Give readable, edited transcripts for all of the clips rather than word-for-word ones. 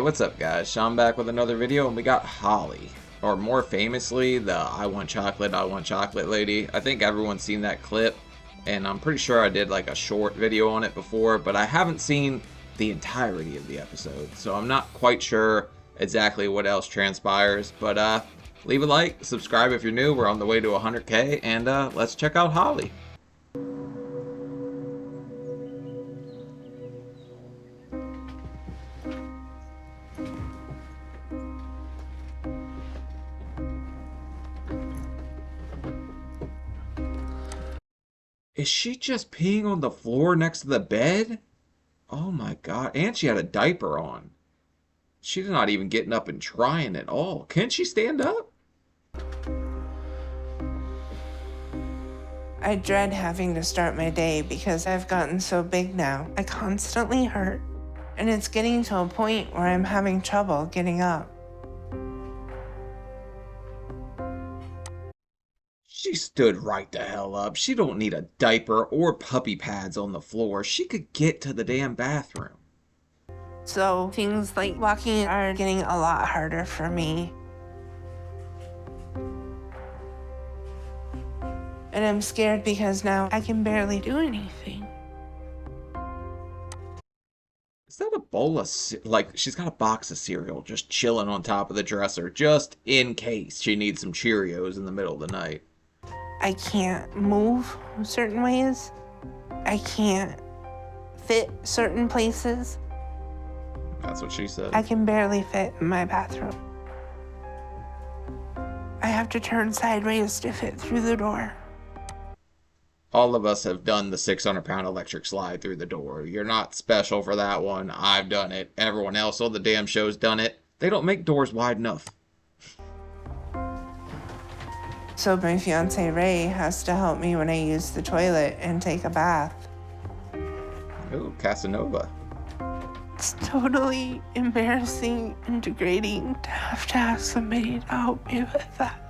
what's up guys? Sean back with another video, and we got Holly, or more famously, the I want chocolate lady. I think everyone's seen that clip, and I'm pretty sure I did like a short video on it before, but I haven't seen the entirety of the episode, so I'm not quite sure exactly what else transpires, but leave a like, subscribe if you're new. We're on the way to 100K, and let's check out Holly. Is she just peeing on the floor next to the bed? Oh my god, and she had a diaper on. She's not even getting up and trying at all. Can she stand up? I dread having to start my day because I've gotten so big now. I constantly hurt, and it's getting to a point where I'm having trouble getting up. She stood right the hell up. She don't need a diaper or puppy pads on the floor. She could get to the damn bathroom. So things like walking are getting a lot harder for me. And I'm scared because now I can barely do anything. Is that a bowl of, like, she's got a box of cereal just chilling on top of the dresser, just in case she needs some Cheerios in the middle of the night. I can't move certain ways. I can't fit certain places. That's what she said. I can barely fit in my bathroom. I have to turn sideways to fit through the door. All of us have done the 600-pound electric slide through the door. You're not special for that one. I've done it. Everyone else on the damn show's done it. They don't make doors wide enough. So my fiance Ray has to help me when I use the toilet and take a bath. Ooh, Casanova. It's totally embarrassing and degrading to have to ask somebody to help me with that.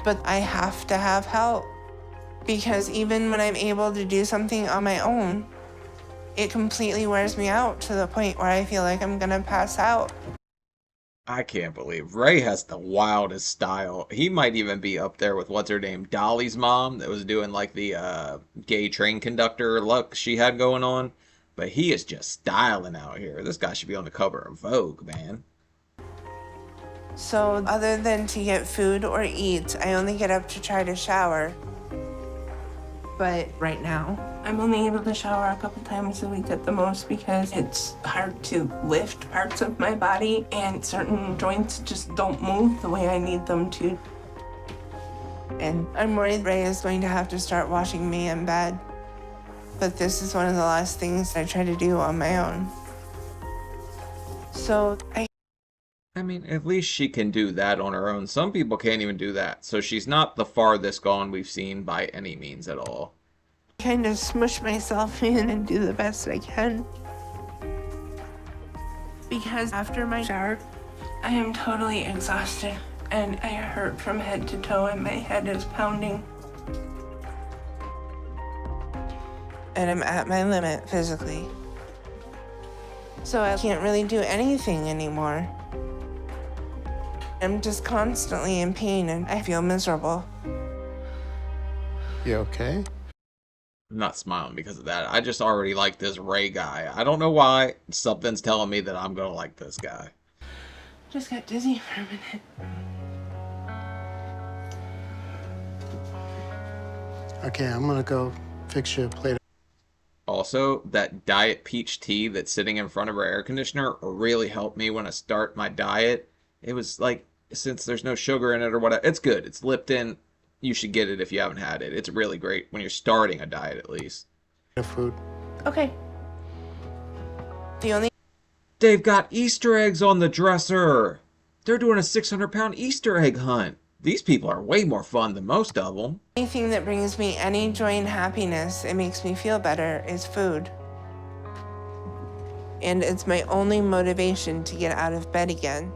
But I have to have help, because even when I'm able to do something on my own, it completely wears me out to the point where I feel like I'm gonna pass out. I can't believe Ray has the wildest style. He might even be up there with what's her name, Dolly's mom, that was doing like the gay train conductor look she had going on. But he is just styling out here. This guy should be on the cover of Vogue, man. So other than to get food or eat, I only get up to try to shower. But right now, I'm only able to shower a couple times a week at the most because it's hard to lift parts of my body and certain joints just don't move the way I need them to. And I'm worried Ray is going to have to start washing me in bed. But this is one of the last things I try to do on my own. So I mean, at least she can do that on her own. Some people can't even do that. So she's not the farthest gone we've seen by any means at all. Kind of smush myself in and do the best I can. Because after my shower, I am totally exhausted and I hurt from head to toe and my head is pounding. And I'm at my limit physically. So I can't really do anything anymore. I'm just constantly in pain and I feel miserable. You okay? I'm not smiling because of that. I just already like this Ray guy. I don't know why. Something's telling me that I'm gonna like this guy. Just got dizzy for a minute. Okay, I'm gonna go fix you a plate. Also, that diet peach tea that's sitting in front of our air conditioner really helped me when I start my diet. It was like, since there's no sugar in it or whatever, it's good. It's Lipton. You should get it if you haven't had it. It's really great when you're starting a diet, at least. Food. Okay. They've got Easter eggs on the dresser. They're doing a 600-pound Easter egg hunt. These people are way more fun than most of them. Anything that brings me any joy and happiness, it makes me feel better, is food. And it's my only motivation to get out of bed again.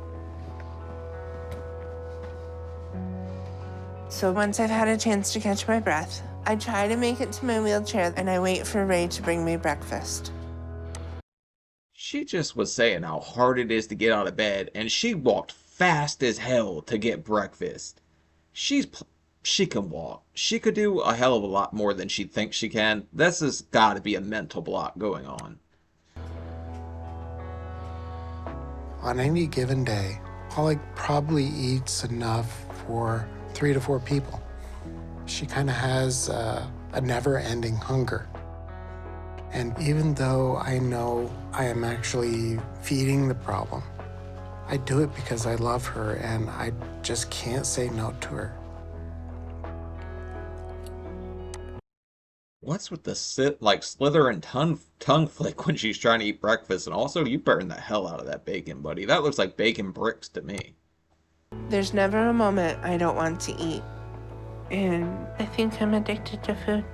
So once I've had a chance to catch my breath, I try to make it to my wheelchair and I wait for Ray to bring me breakfast. She just was saying how hard it is to get out of bed, and she walked fast as hell to get breakfast. She's she can walk. She could do a hell of a lot more than she thinks she can. This has got to be a mental block going on. On any given day, Holly probably eats enough for 3 to 4 people. She kind of has a never-ending hunger. And even though I know I am actually feeding the problem, I do it because I love her and I just can't say no to her. What's with the slither and tongue flick when she's trying to eat breakfast? And also, you burn the hell out of that bacon, buddy. That looks like bacon bricks to me. There's never a moment I don't want to eat. And I think I'm addicted to food.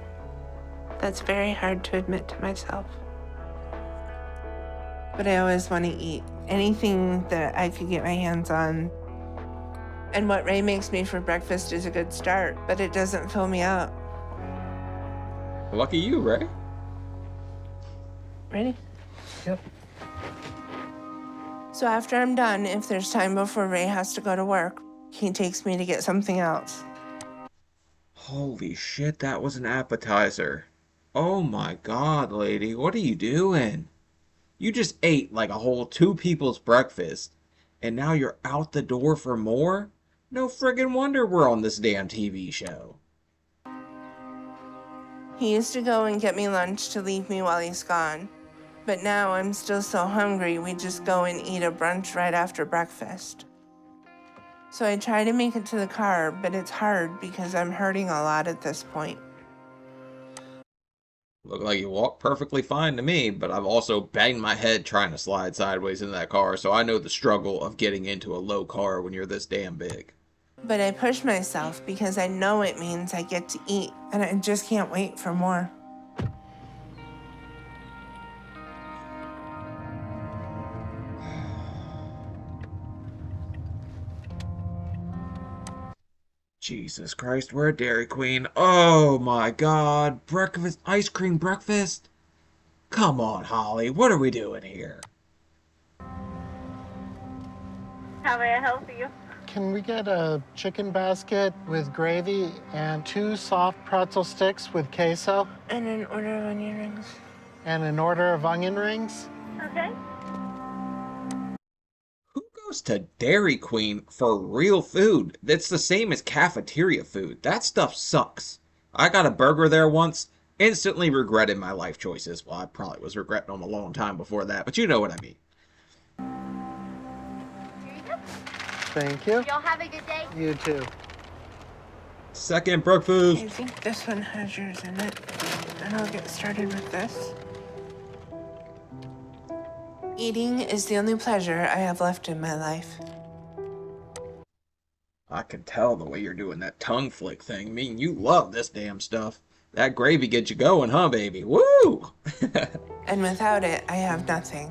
That's very hard to admit to myself. But I always want to eat anything that I could get my hands on. And what Ray makes me for breakfast is a good start, but it doesn't fill me up. Lucky you, Ray. Ready? Yep. So after I'm done, if there's time before Ray has to go to work, he takes me to get something else. Holy shit, that was an appetizer. Oh my god, lady, what are you doing? You just ate like a whole 2 people's breakfast, and now you're out the door for more? No friggin' wonder we're on this damn TV show. He used to go and get me lunch to leave me while he's gone. But now I'm still so hungry, we just go and eat a brunch right after breakfast. So I try to make it to the car, but it's hard because I'm hurting a lot at this point. Look like you walk perfectly fine to me, but I've also banged my head trying to slide sideways in that car, so I know the struggle of getting into a low car when you're this damn big. But I push myself because I know it means I get to eat, and I just can't wait for more. Jesus Christ, we're a Dairy Queen. Oh my god, breakfast, ice cream breakfast? Come on, Holly, what are we doing here? How may I help you? Can we get a chicken basket with gravy and 2 soft pretzel sticks with queso? And an order of onion rings. And an order of onion rings? Okay. Who goes to Dairy Queen for real food? That's the same as cafeteria food. That stuff sucks. I got a burger there once, instantly regretted my life choices. Well, I probably was regretting them a long time before that, but you know what I mean. Here you go. Thank you. Y'all have a good day. You too. Second breakfast. I think this one has yours in it. And I'll get started with this. Eating is the only pleasure I have left in my life. I can tell the way you're doing that tongue flick thing. I mean, you love this damn stuff. That gravy gets you going, huh, baby? Woo! And without it, I have nothing.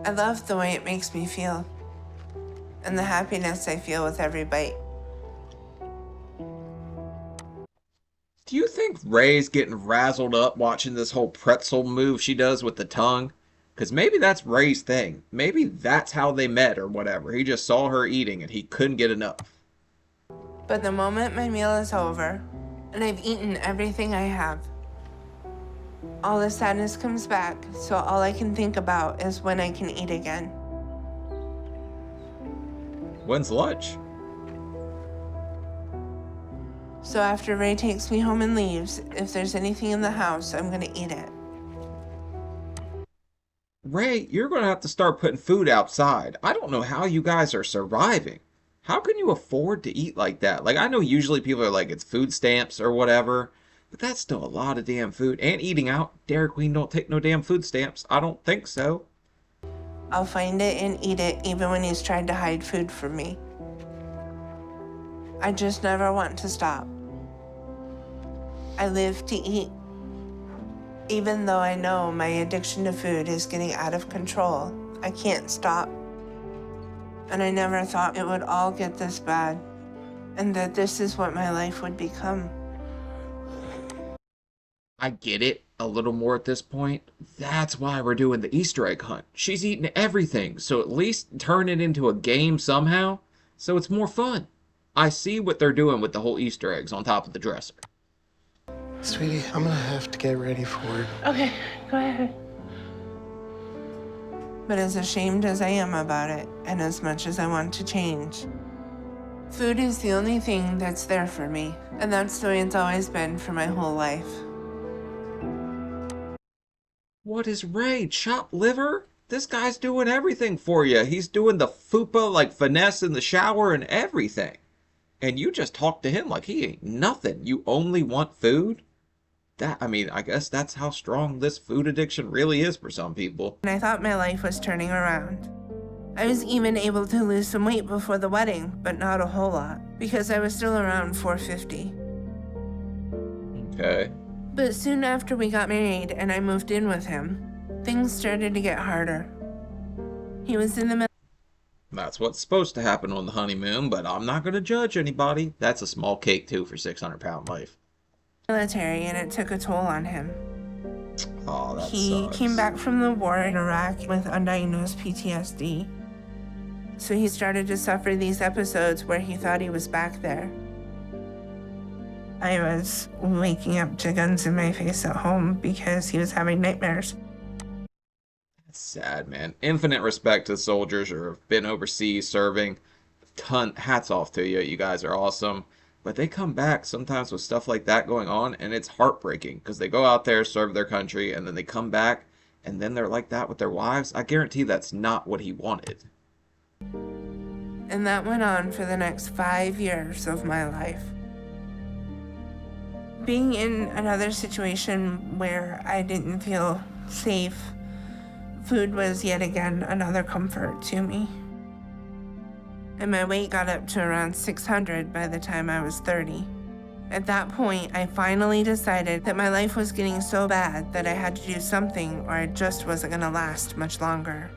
I love the way it makes me feel, and the happiness I feel with every bite. Do you think Ray's getting razzled up watching this whole pretzel move she does with the tongue? Because maybe that's Ray's thing. Maybe that's how they met or whatever. He just saw her eating and he couldn't get enough. But the moment my meal is over, and I've eaten everything I have, all the sadness comes back, so all I can think about is when I can eat again. When's lunch? So after Ray takes me home and leaves, if there's anything in the house, I'm gonna eat it. Ray, you're going to have to start putting food outside. I don't know how you guys are surviving. How can you afford to eat like that? Like, I know usually people are like, it's food stamps or whatever, but that's still a lot of damn food. And eating out, Dairy Queen don't take no damn food stamps. I don't think so. I'll find it and eat it even when he's tried to hide food from me. I just never want to stop. I live to eat. Even though I know my addiction to food is getting out of control, I can't stop. And I never thought it would all get this bad, and that this is what my life would become. I get it. a little more at this point. That's why we're doing the Easter egg hunt. She's eating everything, so at least turn it into a game somehow, so it's more fun. I see what they're doing with the whole Easter eggs on top of the dresser. Sweetie, I'm gonna have to get ready for it. Okay, go ahead. But as ashamed as I am about it, and as much as I want to change, food is the only thing that's there for me, and that's the way it's always been for my whole life. What is Ray? Chopped liver? This guy's doing everything for you. He's doing the fupa, like finesse in the shower and everything. And you just talk to him like he ain't nothing. You only want food? I mean, I guess that's how strong this food addiction really is for some people. And I thought my life was turning around. I was even able to lose some weight before the wedding, but not a whole lot, because I was still around 450. Okay. But soon after we got married and I moved in with him, things started to get harder. He was in the That's what's supposed to happen on the honeymoon, but I'm not going to judge anybody. That's a small cake, too, for 600-pound life. military, and it took a toll on him. Oh, that He sucks. came back from the war in Iraq with undiagnosed PTSD. So he started to suffer these episodes where he thought he was back there. I was waking up to guns in my face at home because he was having nightmares. That's sad, man. Infinite respect to soldiers who have been overseas serving. Hats off to you. You guys are awesome. But they come back sometimes with stuff like that going on, and it's heartbreaking because they go out there, serve their country, and then they come back, and then they're like that with their wives. I guarantee that's not what he wanted. And that went on for the next 5 years of my life. Being in another situation where I didn't feel safe, food was yet again another comfort to me. And my weight got up to around 600 by the time I was 30. At that point, I finally decided that my life was getting so bad that I had to do something or I just wasn't gonna last much longer.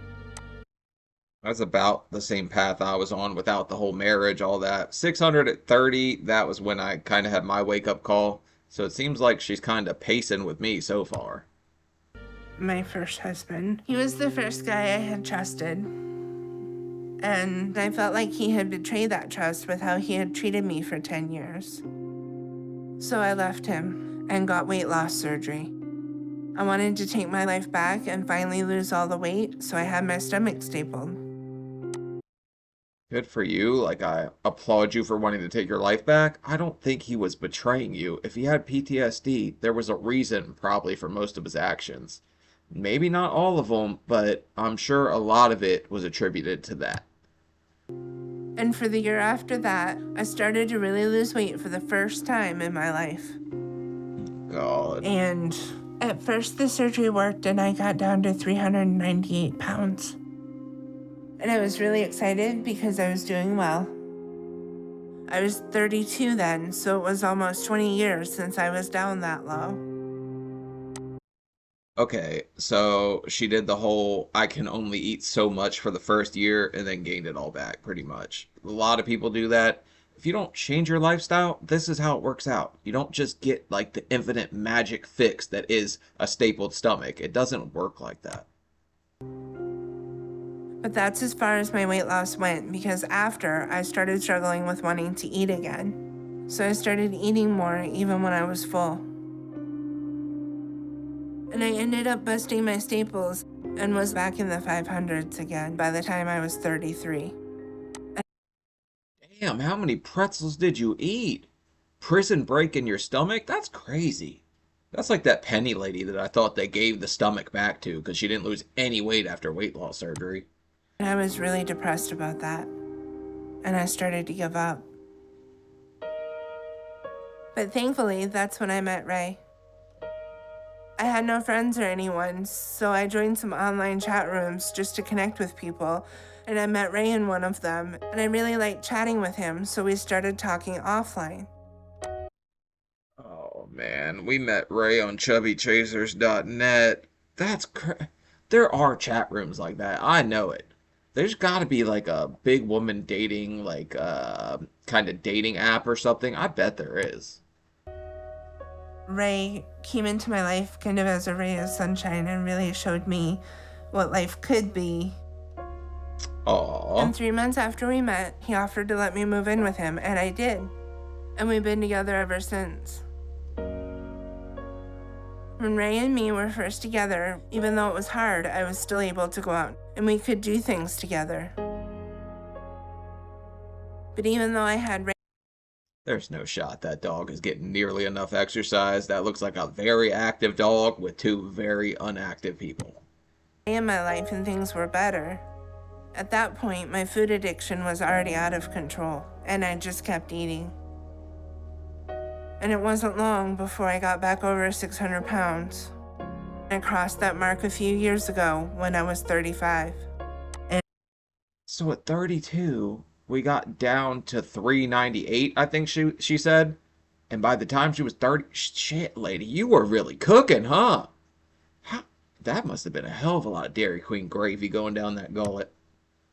That's about the same path I was on without the whole marriage, all that. 600 at 30, that was when I kind of had my wake-up call. So it seems like she's kind of pacing with me so far. My first husband, he was the first guy I had trusted. And I felt like he had betrayed that trust with how he had treated me for 10 years. So I left him and got weight loss surgery. I wanted to take my life back and finally lose all the weight, so I had my stomach stapled. Good for you. Like, I applaud you for wanting to take your life back. I don't think he was betraying you. If he had PTSD, there was a reason probably for most of his actions. Maybe not all of them, but I'm sure a lot of it was attributed to that. And for the year after that, I started to really lose weight for the first time in my life. God. And at first the surgery worked and I got down to 398 pounds. And I was really excited because I was doing well. I was 32 then, so it was almost 20 years since I was down that low. Okay, so she did the whole I can only eat so much for the first year and then gained it all back, pretty much. A lot of people do that. If you don't change your lifestyle, this is how it works out. You don't just get like the infinite magic fix that is a stapled stomach. It doesn't work like that. But that's as far as my weight loss went because after I started struggling with wanting to eat again. So I started eating more even when I was full. And I ended up busting my staples and was back in the 500s again by the time I was 33. Damn, how many pretzels did you eat? Prison break in your stomach? That's crazy. That's like that Penny lady that I thought they gave the stomach back to because she didn't lose any weight after weight loss surgery. And I was really depressed about that. And I started to give up. But thankfully, that's when I met Ray. I had no friends or anyone, so I joined some online chat rooms just to connect with people, and I met Ray in one of them, and I really liked chatting with him, so we started talking offline. Oh man, we met Ray on chubbychasers.net. That's There are chat rooms like that. I know it. There's got to be like a big woman dating, like kind of dating app or something. I bet there is. Ray came into my life kind of as a ray of sunshine and really showed me what life could be. Aww. And 3 months after we met, he offered to let me move in with him, and I did. And we've been together ever since. When Ray and me were first together, even though it was hard, I was still able to go out and we could do things together. But even though I had Ray, There's no shot that dog is getting nearly enough exercise. That looks like a very active dog with two very unactive people. in my life and things were better, at that point, my food addiction was already out of control, and I just kept eating. And it wasn't long before I got back over 600 pounds. I crossed that mark a few years ago when I was 35. So at 32, we got down to 398, I think she said. And by the time she was 30, shit, lady, you were really cooking, huh? That must have been a hell of a lot of Dairy Queen gravy going down that gullet.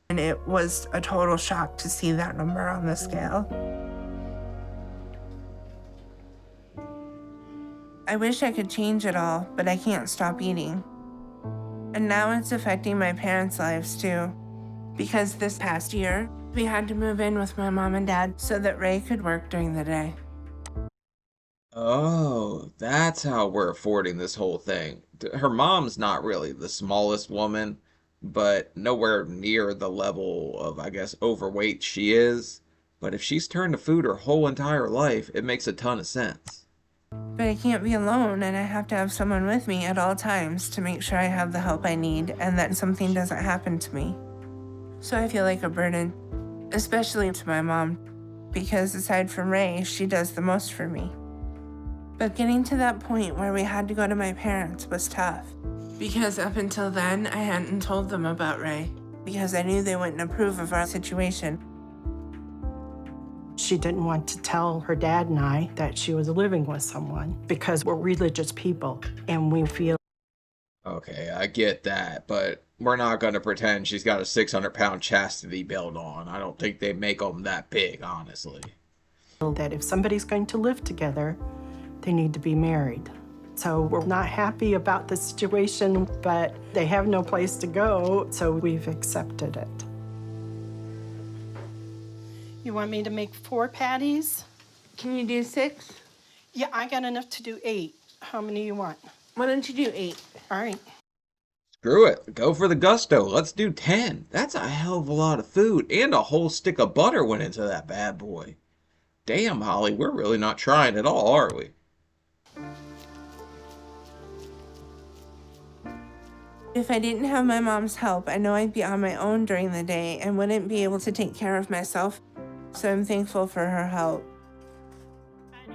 And it was a total shock to see that number on the scale. I wish I could change it all, but I can't stop eating. And now it's affecting my parents' lives too. Because this past year, we had to move in with my mom and dad so that Ray could work during the day. Oh, that's how we're affording this whole thing. Her mom's not really the smallest woman, but nowhere near the level of, I guess, overweight she is. But if she's turned to food her whole entire life, it makes a ton of sense. But I can't be alone, and I have to have someone with me at all times to make sure I have the help I need and that something doesn't happen to me. So I feel like a burden, especially to my mom, because aside from Ray, she does the most for me. But getting to that point where we had to go to my parents was tough, because up until then, I hadn't told them about Ray, because I knew they wouldn't approve of our situation. She didn't want to tell her dad and I that she was living with someone because we're religious people and we feel. Okay, I get that, but we're not going to pretend she's got a 600-pound chastity belt on. I don't think they make them that big, honestly. That if somebody's going to live together, they need to be married. So we're not happy about the situation, but they have no place to go, so we've accepted it. You want me to make 4 patties? Can you do 6? Yeah, I got enough to do 8. How many you want? Why don't you do 8? All right. Screw it. Go for the gusto. Let's do 10. That's a hell of a lot of food, and a whole stick of butter went into that bad boy. Damn, Holly, we're really not trying at all, are we? If I didn't have my mom's help, I know I'd be on my own during the day and wouldn't be able to take care of myself, so I'm thankful for her help.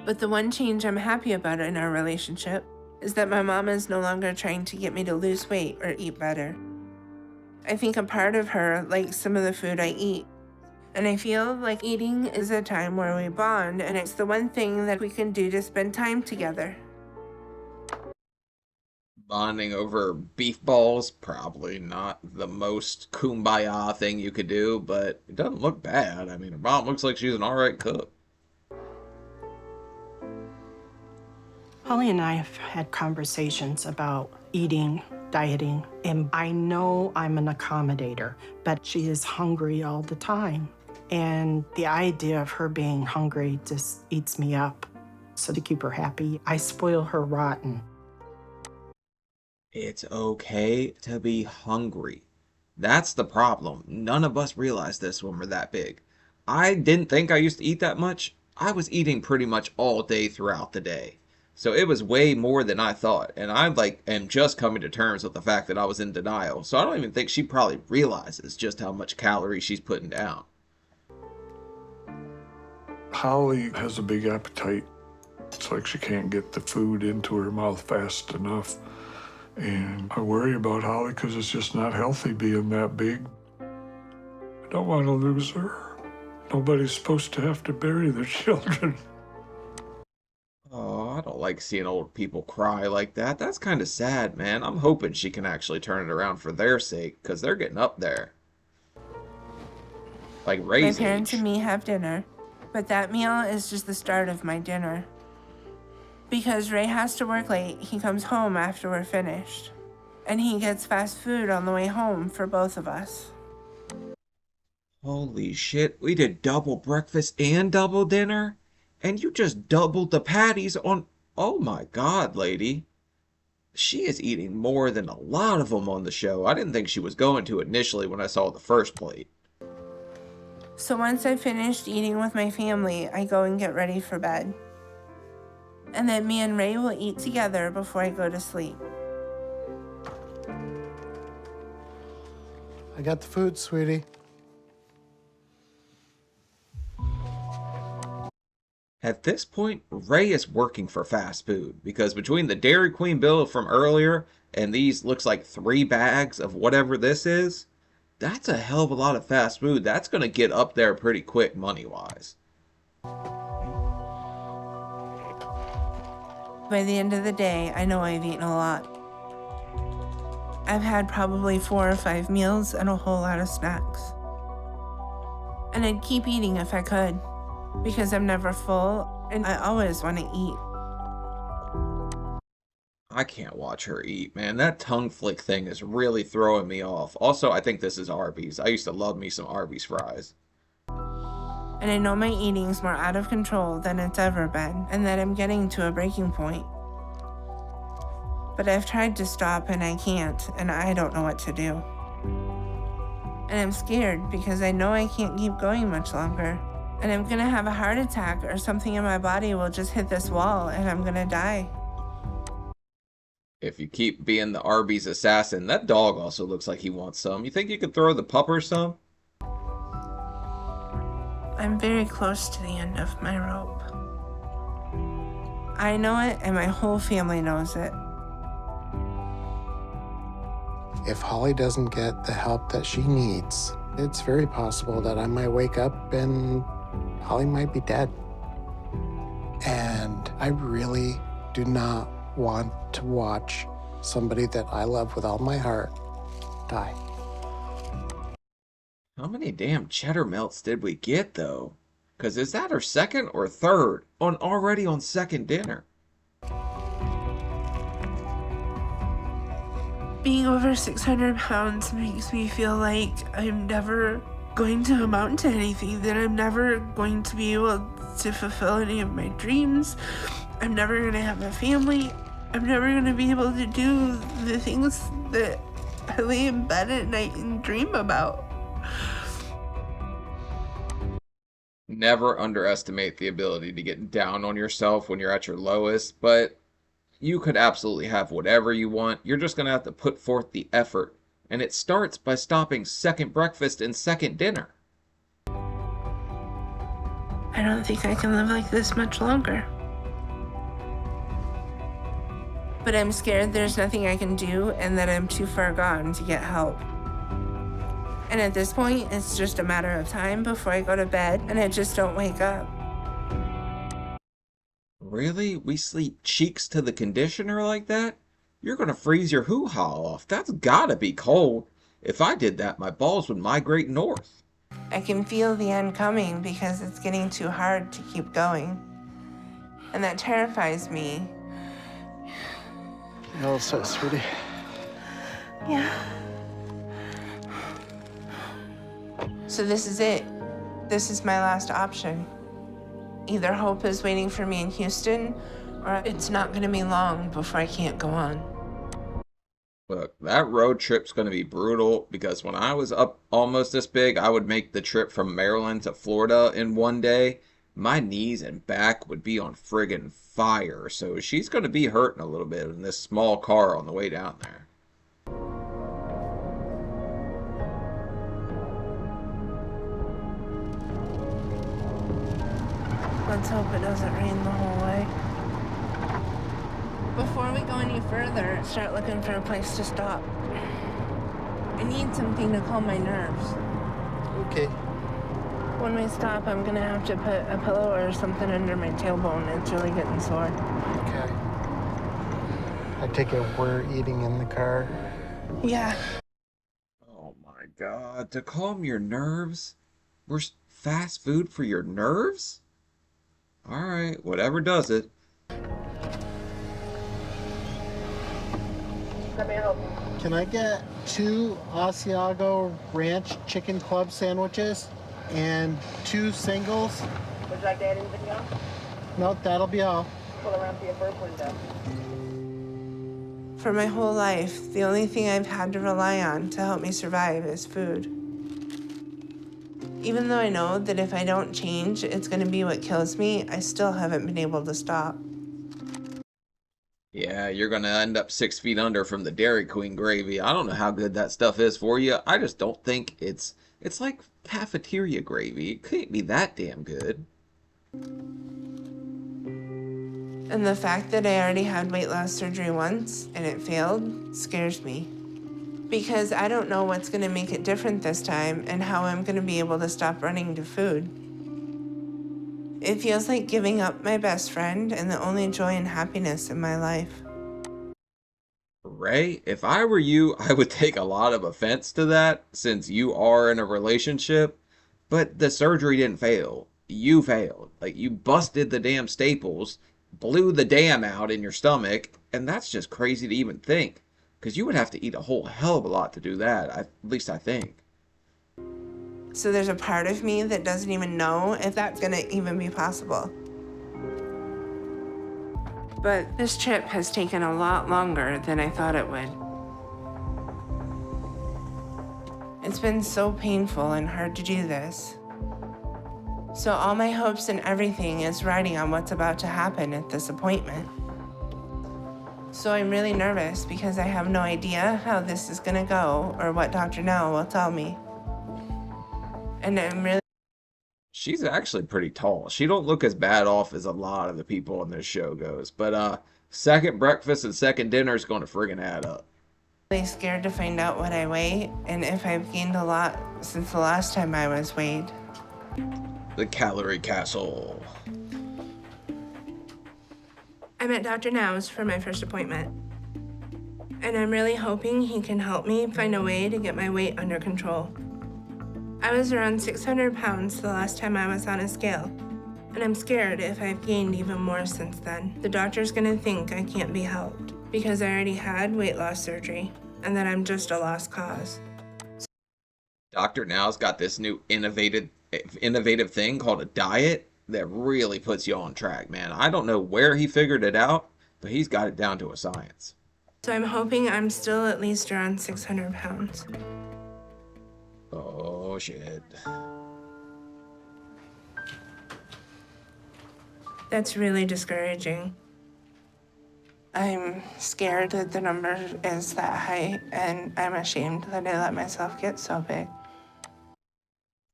But the one change I'm happy about in our relationship is that my mom is no longer trying to get me to lose weight or eat better. I think a part of her likes some of the food I eat, and I feel like eating is a time where we bond, and it's the one thing that we can do to spend time together. Bonding over beef balls, probably not the most kumbaya thing you could do, but it doesn't look bad. I mean, her mom looks like she's an alright cook. Holly and I have had conversations about eating, dieting, and I know I'm an accommodator, but she is hungry all the time. And the idea of her being hungry just eats me up. So to keep her happy, I spoil her rotten. It's okay to be hungry. That's the problem. None of us realize this when we're that big. I didn't think I used to eat that much. I was eating pretty much all day throughout the day. So it was way more than I thought. And I am just coming to terms with the fact that I was in denial. So I don't even think she probably realizes just how much calories she's putting down. Holly has a big appetite. It's like she can't get the food into her mouth fast enough. And I worry about Holly because it's just not healthy being that big. I don't want to lose her. Nobody's supposed to have to bury their children. Oh, I don't like seeing old people cry like that. That's kind of sad, man. I'm hoping she can actually turn it around for their sake, because they're getting up there. Like Ray's My parents age. and me have dinner, but that meal is just the start of my dinner. Because Ray has to work late, he comes home after we're finished. And he gets fast food on the way home for both of us. Holy shit, we did double breakfast and double dinner? And you just doubled the patties on... Oh my god, lady. She is eating more than a lot of them on the show. I didn't think she was going to initially when I saw the first plate. So once I've finished eating with my family, I go and get ready for bed. And then me and Ray will eat together before I go to sleep. I got the food, sweetie. At this point, Ray is working for fast food because between the Dairy Queen bill from earlier and these looks like 3 bags of whatever this is, that's a hell of a lot of fast food. That's going to get up there pretty quick money-wise. By the end of the day, I know I've eaten a lot. I've had probably 4 or 5 meals and a whole lot of snacks. And I'd keep eating if I could, because I'm never full and I always want to eat. I can't watch her eat, man. That tongue flick thing is really throwing me off. Also, I think this is Arby's. I used to love me some Arby's fries. And I know my eating's more out of control than it's ever been, and that I'm getting to a breaking point. But I've tried to stop and I can't, and I don't know what to do. And I'm scared because I know I can't keep going much longer. And I'm gonna have a heart attack or something in my body will just hit this wall and I'm gonna die. If you keep being the Arby's assassin, that dog also looks like he wants some. You think you could throw the pupper some? I'm very close to the end of my rope. I know it and my whole family knows it. If Holly doesn't get the help that she needs, it's very possible that I might wake up and Holly might be dead. And I really do not want to watch somebody that I love with all my heart die. How many damn cheddar melts did we get, though? Because is that her second or third already on second dinner? Being over 600 pounds makes me feel like I'm never going to amount to anything, that I'm never going to be able to fulfill any of my dreams. I'm never going to have a family. I'm never going to be able to do the things that I lay in bed at night and dream about. Never underestimate the ability to get down on yourself when you're at your lowest, but you could absolutely have whatever you want. You're just going to have to put forth the effort. And it starts by stopping second breakfast and second dinner. I don't think I can live like this much longer. But I'm scared there's nothing I can do and that I'm too far gone to get help. And at this point, it's just a matter of time before I go to bed and I just don't wake up. Really? We sleep cheeks to the conditioner like that? You're gonna freeze your hoo-ha off. That's gotta be cold. If I did that, my balls would migrate north. I can feel the end coming because it's getting too hard to keep going. And that terrifies me. You all set, sweetie? Yeah. So this is it. This is my last option. Either hope is waiting for me in Houston, or it's not gonna be long before I can't go on. Look, that road trip's gonna be brutal because when I was up almost this big, I would make the trip from Maryland to Florida in one day. My knees and back would be on friggin' fire, so she's gonna be hurting a little bit in this small car on the way down there. Let's hope it doesn't rain the whole way. Before we go any further, start looking for a place to stop. I need something to calm my nerves. Okay. When we stop, I'm gonna have to put a pillow or something under my tailbone. It's really getting sore. Okay. I take it we're eating in the car. Yeah. Oh my god, to calm your nerves? We're fast food for your nerves? Alright, whatever does it. Can I get 2 Asiago Ranch Chicken Club sandwiches and 2 singles? Would you like to add anything else? No, that'll be all. Pull around to your first window. For my whole life, the only thing I've had to rely on to help me survive is food. Even though I know that if I don't change, it's gonna be what kills me, I still haven't been able to stop. Yeah, you're gonna end up 6 feet under from the Dairy Queen gravy. I don't know how good that stuff is for you. I just don't think it's like cafeteria gravy. It can't be that damn good. And the fact that I already had weight loss surgery once and it failed scares me. Because I don't know what's gonna make it different this time and how I'm gonna be able to stop running to food. It feels like giving up my best friend and the only joy and happiness in my life. Ray, if I were you, I would take a lot of offense to that since you are in a relationship, but the surgery didn't fail. You failed. Like, you busted the damn staples, blew the dam out in your stomach, and that's just crazy to even think. Because you would have to eat a whole hell of a lot to do that, at least I think. So there's a part of me that doesn't even know if that's gonna even be possible. But this trip has taken a lot longer than I thought it would. It's been so painful and hard to do this. So all my hopes and everything is riding on what's about to happen at this appointment. So I'm really nervous because I have no idea how this is gonna go or what Dr. Now will tell me. And I'm really She's actually pretty tall. She don't look as bad off as a lot of the people on this show goes. But second breakfast and second dinner is going to friggin' add up. scared to find out what I weigh and if I've gained a lot since the last time I was weighed. The Calorie Castle. I'm at Dr. Now's for my first appointment. And I'm really hoping he can help me find a way to get my weight under control. I was around 600 pounds the last time I was on a scale, and I'm scared if I've gained even more since then. The doctor's gonna think I can't be helped because I already had weight loss surgery and that I'm just a lost cause. Dr. Now's got this new innovative thing called a diet that really puts you on track, man. I don't know where he figured it out, but he's got it down to a science. So I'm hoping I'm still at least around 600 pounds. Oh, shit. That's really discouraging. I'm scared that the number is that high, and I'm ashamed that I let myself get so big.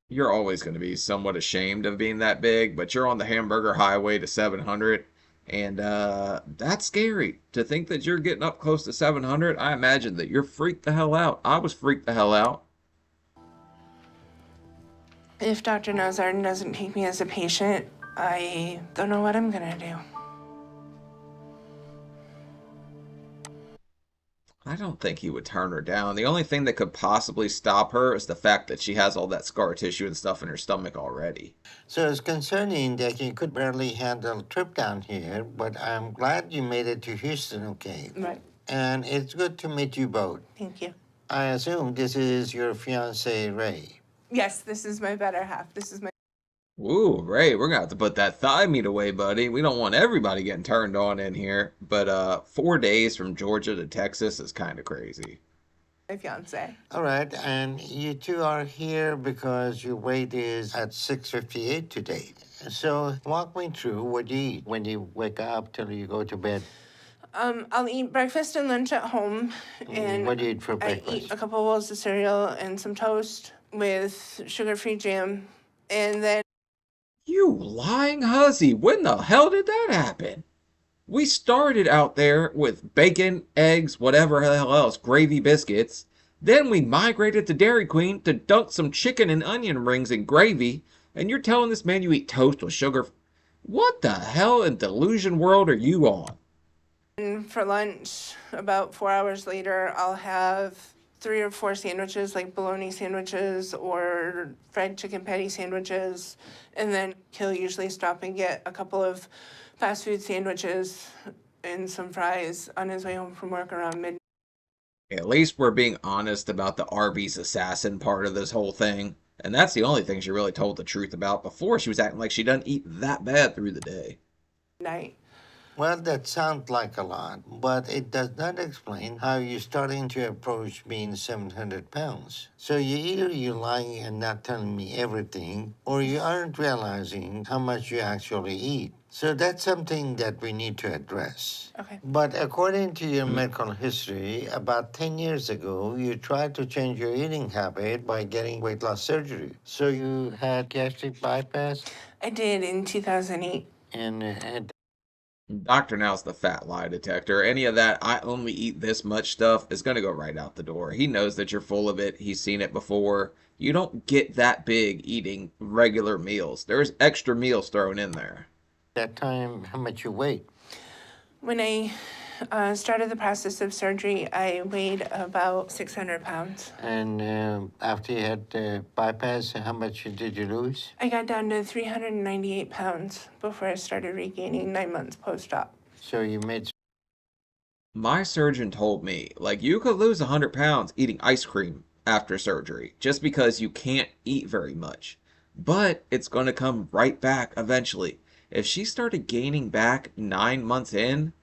You're always going to be somewhat ashamed of being that big, but you're on the hamburger highway to 700, and that's scary. To think that you're getting up close to 700, I imagine that you're freaked the hell out. I was freaked the hell out. If Dr. Nozarden doesn't take me as a patient, I don't know what I'm gonna do. I don't think he would turn her down. The only thing that could possibly stop her is the fact that she has all that scar tissue and stuff in her stomach already. So it's concerning that you could barely handle a trip down here, but I'm glad you made it to Houston okay. Right. And it's good to meet you both. Thank you. I assume this is your fiance, Ray. Yes, this is my better half. This is my Ooh, Ray, we're gonna have to put that thigh meat away, buddy. We don't want everybody getting turned on in here. But 4 days from Georgia to Texas is kind of crazy. fiance. All right, and you two are here because your weight is at 658 today. So walk me through what you eat when you wake up till you go to bed. I'll eat breakfast and lunch at home, and What do you eat for I breakfast? eat a couple bowls of cereal and some toast with sugar-free jam, and then You lying hussy, when the hell did that happen? We started out there with bacon, eggs, whatever the hell else, gravy biscuits. Then we migrated to Dairy Queen to dunk some chicken and onion rings in gravy, and you're telling this man you eat toast with sugar? What the hell in delusion world are you on? for lunch, about 4 hours later, I'll have 3 or 4 sandwiches, like bologna sandwiches or fried chicken patty sandwiches. And then he'll usually stop and get a couple of fast food sandwiches and some fries on his way home from work around midnight. At least we're being honest about the Arby's assassin part of this whole thing. And that's the only thing she really told the truth about. Before, she was acting like she doesn't eat that bad through the day. Night. Well, that sounds like a lot, but it does not explain how you're starting to approach being 700 pounds. So either you're lying and not telling me everything, or you aren't realizing how much you actually eat. So that's something that we need to address. Okay. But according to your medical history, about 10 years ago, you tried to change your eating habit by getting weight loss surgery. So you had gastric bypass? I did in 2008. And Dr. Now's the fat lie detector. Any of that, I only eat this much stuff, is going to go right out the door. He knows that you're full of it. He's seen it before. You don't get that big eating regular meals. There's extra meals thrown in there. that time, how much you weigh? When I started the process of surgery, I weighed about 600 pounds. And after you had the bypass, how much did you lose? I got down to 398 pounds before I started regaining 9 months post-op. So you made. My surgeon told me, like, you could lose 100 pounds eating ice cream after surgery just because you can't eat very much. But it's going to come right back eventually. If she started gaining back 9 months in,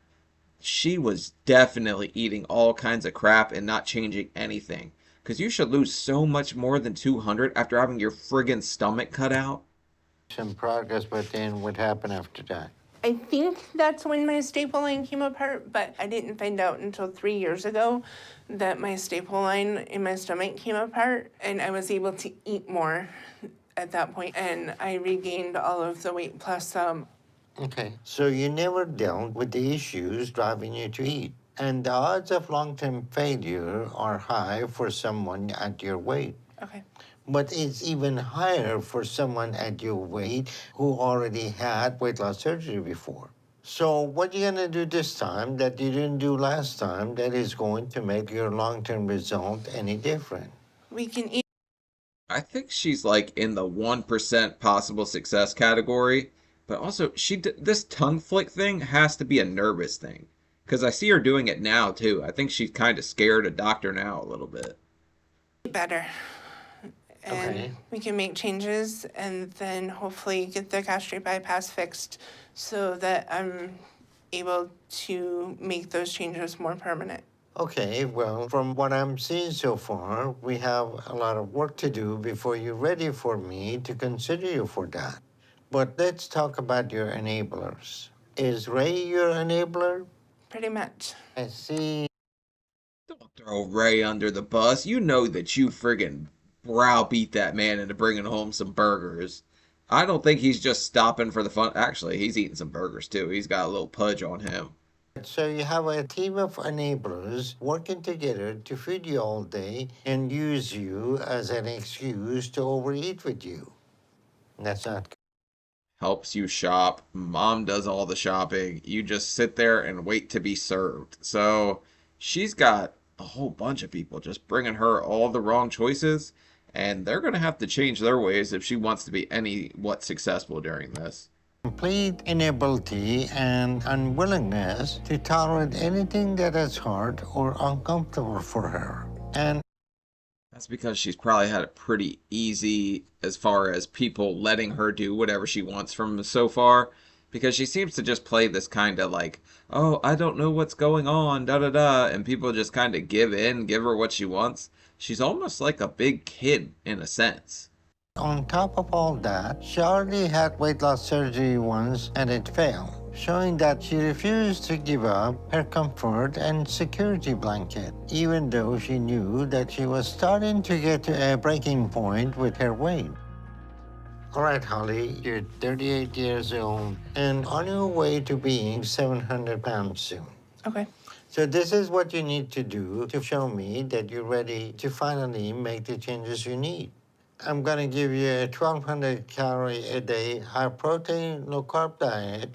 she was definitely eating all kinds of crap and not changing anything. Because you should lose so much more than 200 after having your friggin' stomach cut out. Some progress, but then what happened after that? I think that's when my staple line came apart, but I didn't find out until 3 years ago that my staple line in my stomach came apart, and I was able to eat more at that point, and I regained all of the weight plus some. Okay. So you never dealt with the issues driving you to eat. And the odds of long-term failure are high for someone at your weight. Okay. But it's even higher for someone at your weight who already had weight loss surgery before. So what are you gonna do this time that you didn't do last time that is going to make your long-term result any different? We can eat. I think she's like in the 1% possible success category. But also, this tongue flick thing has to be a nervous thing. Because I see her doing it now, too. I think she's kind of scared of Dr. Now a little bit. Better. And Okay. we can make changes and then hopefully get the gastric bypass fixed so that I'm able to make those changes more permanent. Okay, well, from what I'm seeing so far, we have a lot of work to do before you're ready for me to consider you for that. But let's talk about your enablers. Is Ray your enabler? Pretty much. I see. Don't throw Ray under the bus. You know that you friggin' browbeat that man into bringing home some burgers. I don't think he's just stopping for the fun. Actually, he's eating some burgers, too. He's got a little pudge on him. So you have a team of enablers working together to feed you all day and use you as an excuse to overeat with you. That's not good. Helps you shop. Mom does all the shopping. You just sit there and wait to be served. So she's got a whole bunch of people just bringing her all the wrong choices, and they're going to have to change their ways if she wants to be any what successful during this. Complete inability and unwillingness to tolerate anything that is hard or uncomfortable for her. And That's because she's probably had it pretty easy as far as people letting her do whatever she wants from so far. Because she seems to just play this kind of like, oh, I don't know what's going on, da da da, and people just kind of give in, give her what she wants. She's almost like a big kid in a sense. on top of all that, she already had weight loss surgery once and it failed, showing that she refused to give up her comfort and security blanket, even though she knew that she was starting to get to a breaking point with her weight. All right, Holly, you're 38 years old and on your way to being 700 pounds soon. Okay. So this is what you need to do to show me that you're ready to finally make the changes you need. I'm gonna give you a 1,200 calorie a day, high protein, low carb diet.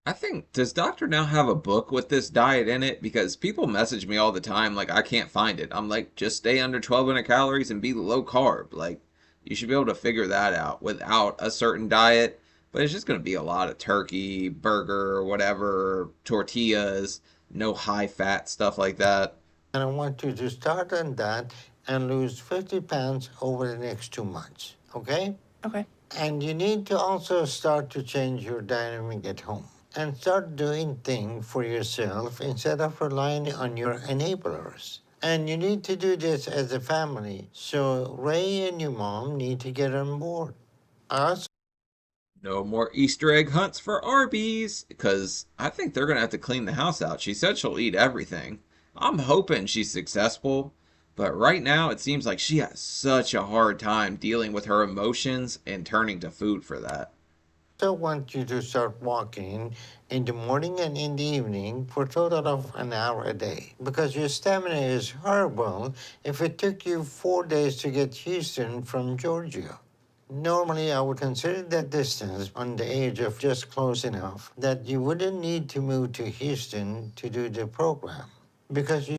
I think, does Doctor Now have a book with this diet in it? Because people message me all the time, like, I can't find it. I'm like, just stay under 1,200 calories and be low carb. Like, you should be able to figure that out without a certain diet. But it's just going to be a lot of turkey, burger, whatever, tortillas, no high fat, stuff like that. And I want you to start on that and lose 50 pounds over the next 2 months, okay? Okay. And you need to also start to change your dynamic at home and start doing things for yourself instead of relying on your enablers. And you need to do this as a family. So Ray and your mom need to get on board. I also No more Easter egg hunts for Arby's, because I think they're going to have to clean the house out. She said she'll eat everything. I'm hoping she's successful, but right now it seems like she has such a hard time dealing with her emotions and turning to food for that. want you to start walking in the morning and in the evening for a total of an hour a day. Because your stamina is horrible if it took you 4 days to get Houston from Georgia. Normally, I would consider that distance on the age of just close enough that you wouldn't need to move to Houston to do the program. Because you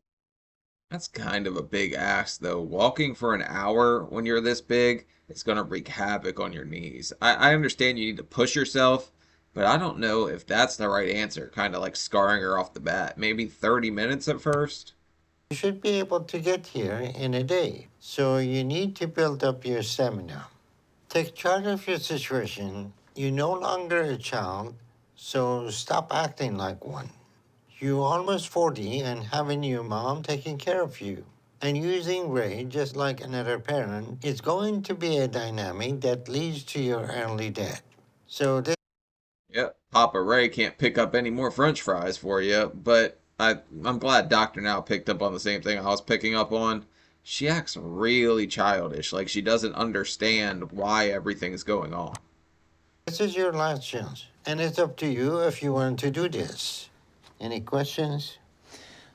That's kind of a big ask, though. Walking for an hour when you're this big is going to wreak havoc on your knees. I understand you need to push yourself, but I don't know if that's the right answer. Kind of like scarring her off the bat. Maybe 30 minutes at first? should be able to get here in a day. So you need to build up your stamina. Take charge of your situation. You're no longer a child, so stop acting like one. You're almost 40 and having your mom taking care of you. And using Ray just like another parent is going to be a dynamic that leads to your early death. So this Yep, Papa Ray can't pick up any more French fries for you, but I'm glad Dr. Now picked up on the same thing I was picking up on. She acts really childish, like she doesn't understand why everything's going on. is your last chance. And it's up to you if you want to do this. Any questions?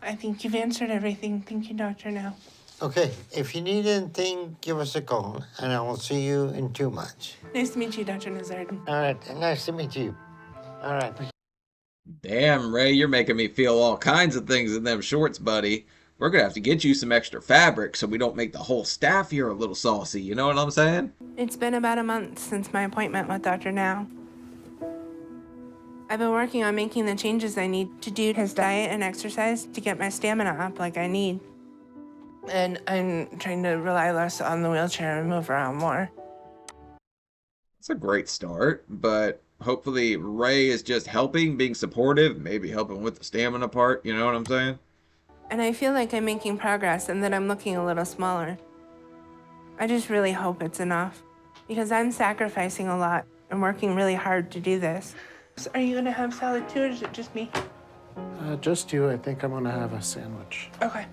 I think you've answered everything. Thank you, Dr. Now. Okay, if you need anything, give us a call, and I will see you in 2 months. Nice to meet you, Dr. Nazard. All right, nice to meet you. All right. Damn, Ray, you're making me feel all kinds of things in them shorts, buddy. We're gonna have to get you some extra fabric so we don't make the whole staff here a little saucy, you know what I'm saying? It's been about a month since my appointment with Dr. Now. I've been working on making the changes I need to do his diet and exercise to get my stamina up like I need. And I'm trying to rely less on the wheelchair and move around more. It's a great start, but hopefully Ray is just helping, being supportive, maybe helping with the stamina part, you know what I'm saying? And I feel like I'm making progress and that I'm looking a little smaller. I just really hope it's enough, because I'm sacrificing a lot and working really hard to do this. So are you gonna have salad too, or is it just me? Just you. I think I'm gonna have a sandwich. Okay.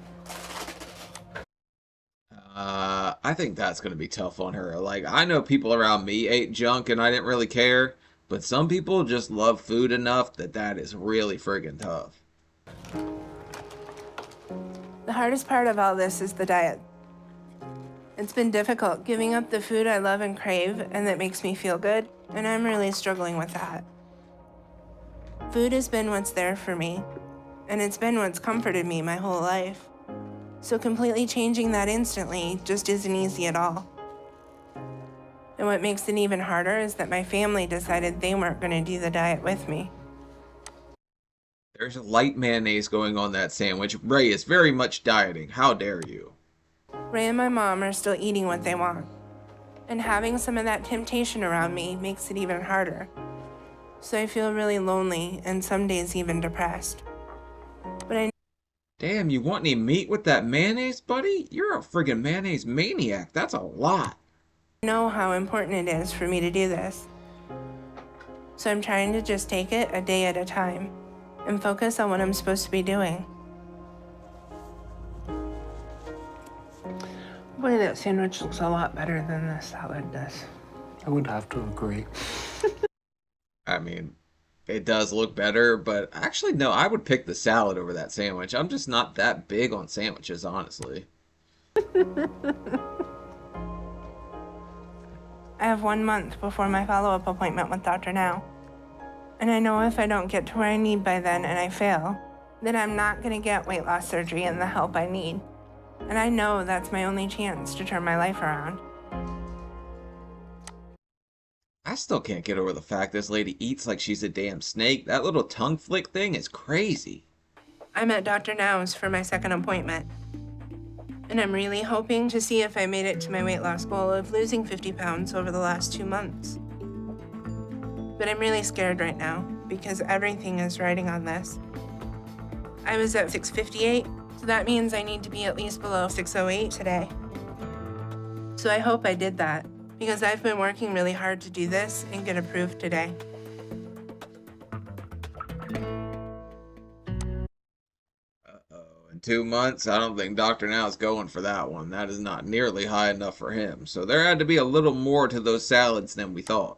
I think that's gonna be tough on her. Like, I know people around me ate junk and I didn't really care, but some people just love food enough that that is really friggin' tough. The hardest part of all this is the diet. It's been difficult giving up the food I love and crave and that makes me feel good, and I'm really struggling with that. Food has been what's there for me, and it's been what's comforted me my whole life. So completely changing that instantly just isn't easy at all. And what makes it even harder is that my family decided they weren't going to do the diet with me. There's light mayonnaise going on that sandwich. Ray is very much dieting. How dare you? Ray and my mom are still eating what they want. And having some of that temptation around me makes it even harder. So I feel really lonely and some days even depressed. But I Damn, you want any meat with that mayonnaise, buddy? You're a friggin' mayonnaise maniac. That's a lot. know how important it is for me to do this. So I'm trying to just take it a day at a time and focus on what I'm supposed to be doing. Boy, that sandwich looks a lot better than the salad does. I would have to agree. I mean, it does look better, but actually, no, I would pick the salad over that sandwich. I'm just not that big on sandwiches, honestly. I have 1 month before my follow-up appointment with Dr. Now. And I know if I don't get to where I need by then and I fail, then I'm not gonna get weight loss surgery and the help I need. And I know that's my only chance to turn my life around. I still can't get over the fact this lady eats like she's a damn snake. That little tongue flick thing is crazy. I'm at Dr. Now's for my second appointment. And I'm really hoping to see if I made it to my weight loss goal of losing 50 pounds over the last 2 months. But I'm really scared right now because everything is riding on this. I was at 658, so that means I need to be at least below 608 today. So I hope I did that because I've been working really hard to do this and get approved today. In 2 months, I don't think Dr. Now's going for that one. That is not nearly high enough for him. So there had to be a little more to those salads than we thought.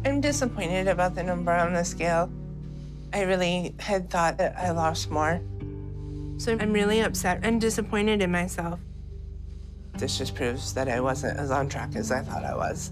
I'm disappointed about the number on the scale. I really had thought that I lost more. So I'm really upset and disappointed in myself. This just proves that I wasn't as on track as I thought I was.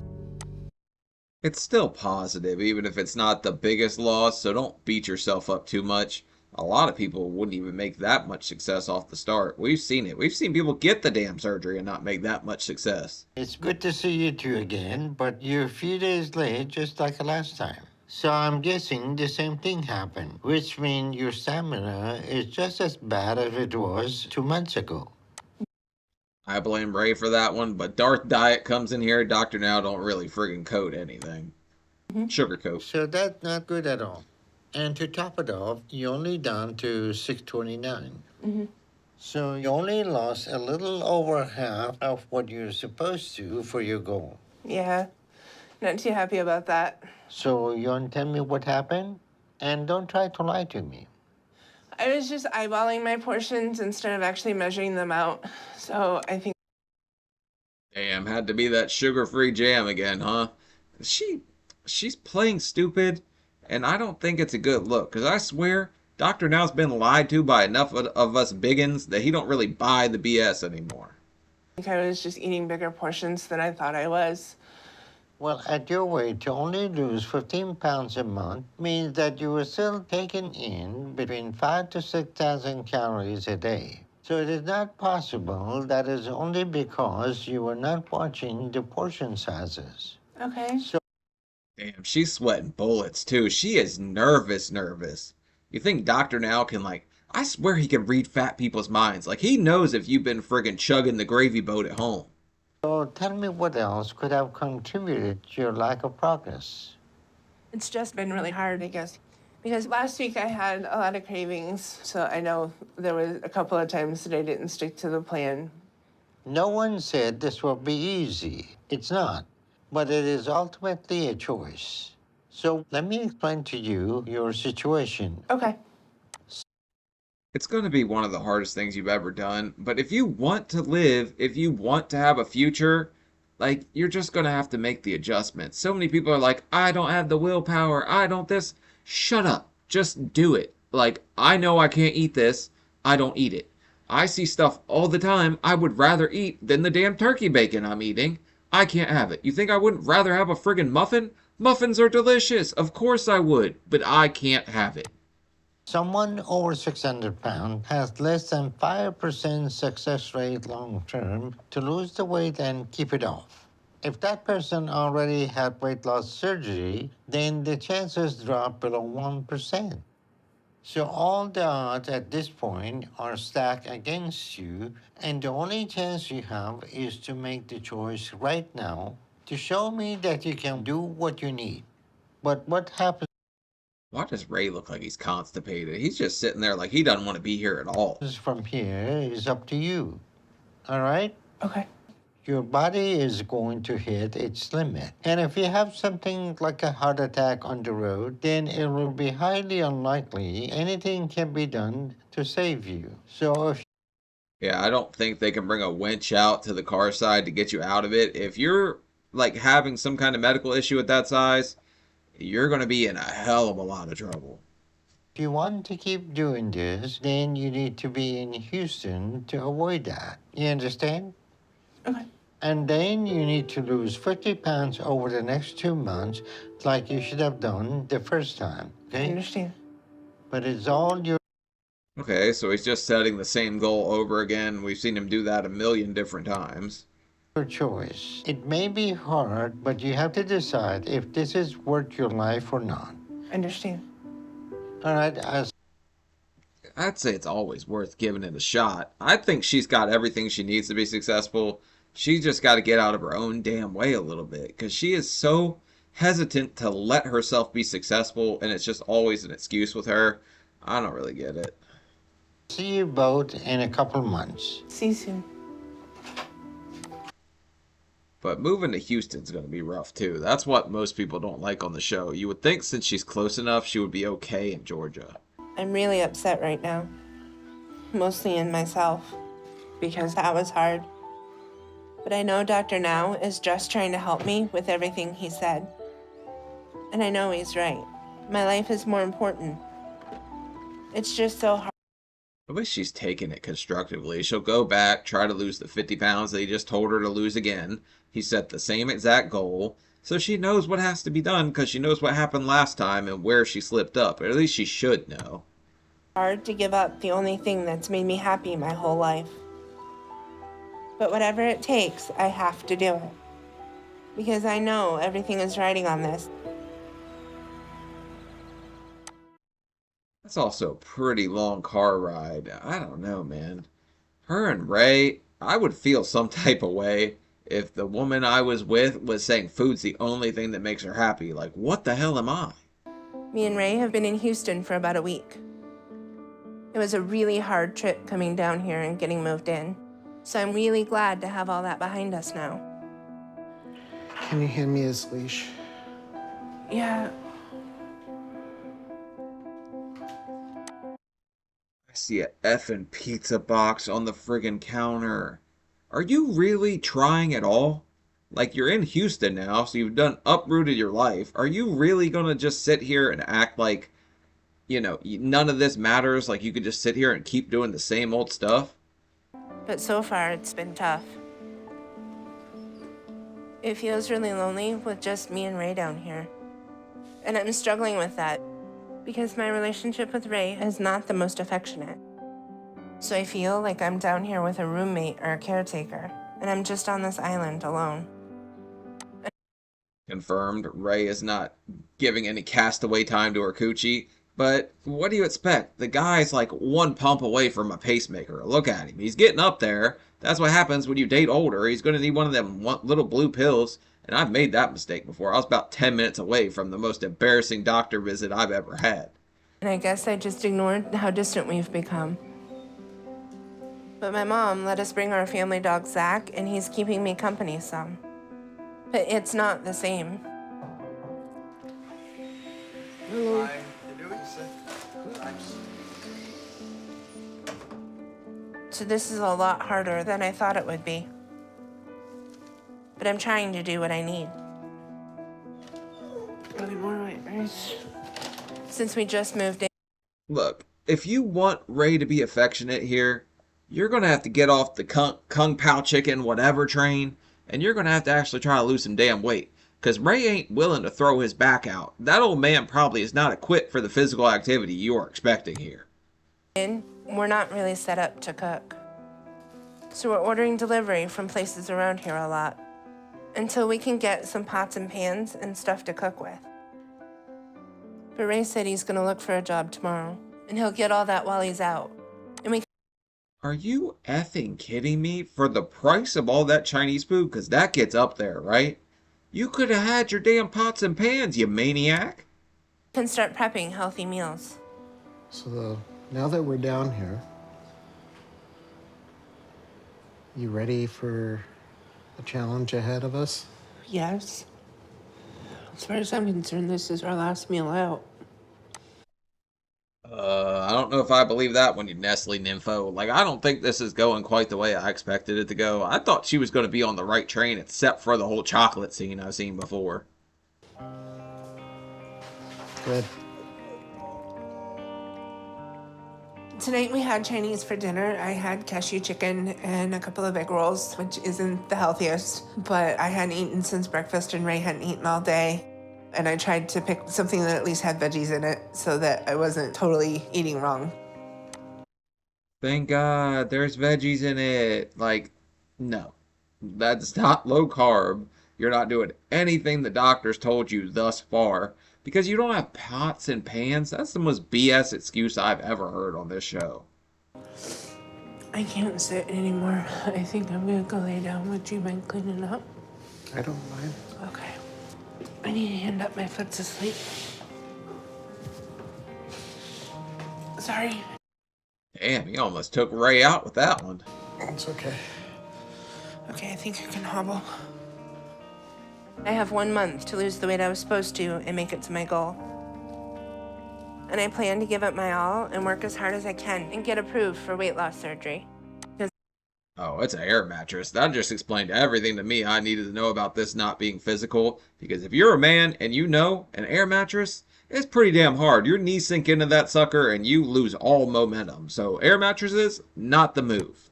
It's still positive, even if it's not the biggest loss, so don't beat yourself up too much. A lot of people wouldn't even make that much success off the start. We've seen it. We've seen people get the damn surgery and not make that much success. It's good to see you two again, but you're a few days late, just like last time. So I'm guessing the same thing happened, which means your stamina is just as bad as it was 2 months ago. I blame Ray for that one, but Darth Diet comes in here. Dr. Now don't really friggin' coat anything. Sugarcoat. So that's not good at all. And to top it off, you're only down to 629. So you only lost a little over half of what you're supposed to for your goal. Yeah, not too happy about that. So you want to tell me what happened? And don't try to lie to me. I was just eyeballing my portions instead of actually measuring them out. So I think. Damn, had to be that sugar-free jam again, huh? She's playing stupid, and I don't think it's a good look, because I swear, Dr. Now's been lied to by enough of us biggins that he don't really buy the BS anymore. I think I was just eating bigger portions than I thought I was. Well, at your weight, to only lose 15 pounds a month means that you were still taking in between 5,000 to 6,000 calories a day. So it is not possible that is only because you were not watching the portion sizes. Okay. Damn, she's sweating bullets, too. She is nervous. You think Dr. Now can, I swear he can read fat people's minds. Like, he knows if you've been friggin' chugging the gravy boat at home. So tell me what else could have contributed to your lack of progress. It's just been really hard, I guess. Because last week I had a lot of cravings, so I know there was a couple of times that I didn't stick to the plan. No one said this will be easy. It's not. But it is ultimately a choice. So let me explain to you your situation. Okay. It's going to be one of the hardest things you've ever done, but if you want to live, if you want to have a future, you're just going to have to make the adjustments. So many people are like, I don't have the willpower, I don't this. Shut up. Just do it. I know I can't eat this, I don't eat it. I see stuff all the time I would rather eat than the damn turkey bacon I'm eating. I can't have it. You think I wouldn't rather have a friggin' muffin? Muffins are delicious. Of course I would, but I can't have it. Someone over 600 pounds has less than 5% success rate long term to lose the weight and keep it off. If that person already had weight loss surgery, then the chances drop below 1%. So all the odds at this point are stacked against you, and the only chance you have is to make the choice right now to show me that you can do what you need. But what happens Why does Ray look like he's constipated? He's just sitting there like he doesn't want to be here at all. from here is up to you. All right? Okay. Your body is going to hit its limit. And if you have something like a heart attack on the road, then it will be highly unlikely anything can be done to save you. So if Yeah, I don't think they can bring a winch out to the car side to get you out of it. If you're having some kind of medical issue at that size, you're going to be in a hell of a lot of trouble. If you want to keep doing this, then you need to be in Houston to avoid that. You understand? Okay. And then you need to lose 50 pounds over the next 2 months like you should have done the first time, I okay? understand. But it's all your Okay, so he's just setting the same goal over again. We've seen him do that a million different times. choice. It may be hard, but you have to decide if this is worth your life or not. Understand. All right, I'd say it's always worth giving it a shot. I think she's got everything she needs to be successful. She's just got to get out of her own damn way a little bit because she is so hesitant to let herself be successful, and it's just always an excuse with her. I don't really get it. see you both in a couple months. See you soon. But moving to Houston's going to be rough too. That's what most people don't like on the show. You would think since she's close enough, she would be okay in Georgia. I'm really upset right now. Mostly in myself, because that was hard. But I know Dr. Now is just trying to help me with everything he said. And I know he's right. My life is more important. It's just so hard. At least she's taking it constructively. She'll go back, try to lose the 50 pounds that he just told her to lose again. He set the same exact goal. So she knows what has to be done because she knows what happened last time and where she slipped up. Or at least she should know. Hard to give up the only thing that's made me happy my whole life. But whatever it takes, I have to do it. Because I know everything is riding on this. That's also a pretty long car ride. I don't know, man. Her and Ray, I would feel some type of way if the woman I was with was saying food's the only thing that makes her happy. Like, what the hell am I? Me and Ray have been in Houston for about a week. It was a really hard trip coming down here and getting moved in. So I'm really glad to have all that behind us now. Can you hand me his leash? Yeah. I see a effing pizza box on the friggin' counter. Are you really trying at all? Like, you're in Houston now, so you've uprooted your life. Are you really gonna just sit here and act like, none of this matters? Like, you could just sit here and keep doing the same old stuff? But so far, it's been tough. It feels really lonely with just me and Ray down here. And I'm struggling with that because my relationship with Ray is not the most affectionate. So I feel like I'm down here with a roommate or a caretaker, and I'm just on this island alone. Confirmed, Ray is not giving any castaway time to her coochie. But what do you expect? The guy's like one pump away from a pacemaker. Look at him. He's getting up there. That's what happens when you date older. He's going to need one of them little blue pills. And I've made that mistake before. I was about 10 minutes away from the most embarrassing doctor visit I've ever had. And I guess I just ignored how distant we've become. But my mom let us bring our family dog, Zach, and he's keeping me company some. But it's not the same. Hello. So this is a lot harder than I thought it would be. But I'm trying to do what I need. Really more white rice. Since we just moved in. Look, if you want Ray to be affectionate here, you're going to have to get off the Kung Pao chicken whatever train, and you're going to have to actually try to lose some damn weight. Because Ray ain't willing to throw his back out. That old man probably is not equipped for the physical activity you are expecting here. We're not really set up to cook. So we're ordering delivery from places around here a lot. Until we can get some pots and pans and stuff to cook with. But Ray said he's gonna look for a job tomorrow. And he'll get all that while he's out. And we... Are you effing kidding me? For the price of all that Chinese food? Because that gets up there, right? You could have had your damn pots and pans, you maniac. Can start prepping healthy meals. So now that we're down here, you ready for the challenge ahead of us? Yes. As far as I'm concerned, this is our last meal out. I don't know if I believe that one, you Nestle nympho. Like, I don't think this is going quite the way I expected it to go. I thought she was going to be on the right train, except for the whole chocolate scene I've seen before. Good. Tonight we had Chinese for dinner. I had cashew chicken and a couple of egg rolls, which isn't the healthiest, but I hadn't eaten since breakfast and Ray hadn't eaten all day. And I tried to pick something that at least had veggies in it so that I wasn't totally eating wrong. Thank God there's veggies in it. Like, no, that's not low carb. you're not doing anything the doctors told you thus far because you don't have pots and pans. That's the most BS excuse I've ever heard on this show. I can't sit anymore. I think I'm gonna go lay down. Would you mind cleaning up? I don't mind. Okay. I need to hand up. My foot's asleep. Sorry. Damn, he almost took Ray out with that one. It's okay. Okay, I think I can hobble. I have 1 month to lose the weight I was supposed to and make it to my goal. And I plan to give it my all and work as hard as I can and get approved for weight loss surgery. Oh, it's an air mattress. That just explained everything to me I needed to know about this not being physical. Because if you're a man and you know an air mattress, it's pretty damn hard. Your knees sink into that sucker and you lose all momentum. So air mattresses, not the move.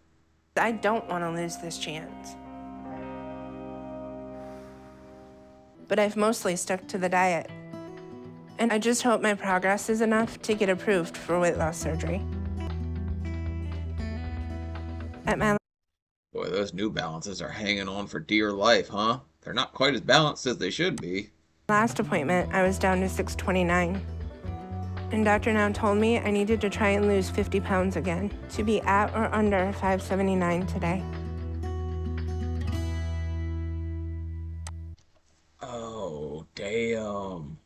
I don't want to lose this chance. But I've mostly stuck to the diet. And I just hope my progress is enough to get approved for weight loss surgery. At my Boy, those New Balances are hanging on for dear life, huh? They're not quite as balanced as they should be. last appointment, I was down to 629. And Dr. Now told me I needed to try and lose 50 pounds again to be at or under 579 today. Oh, damn.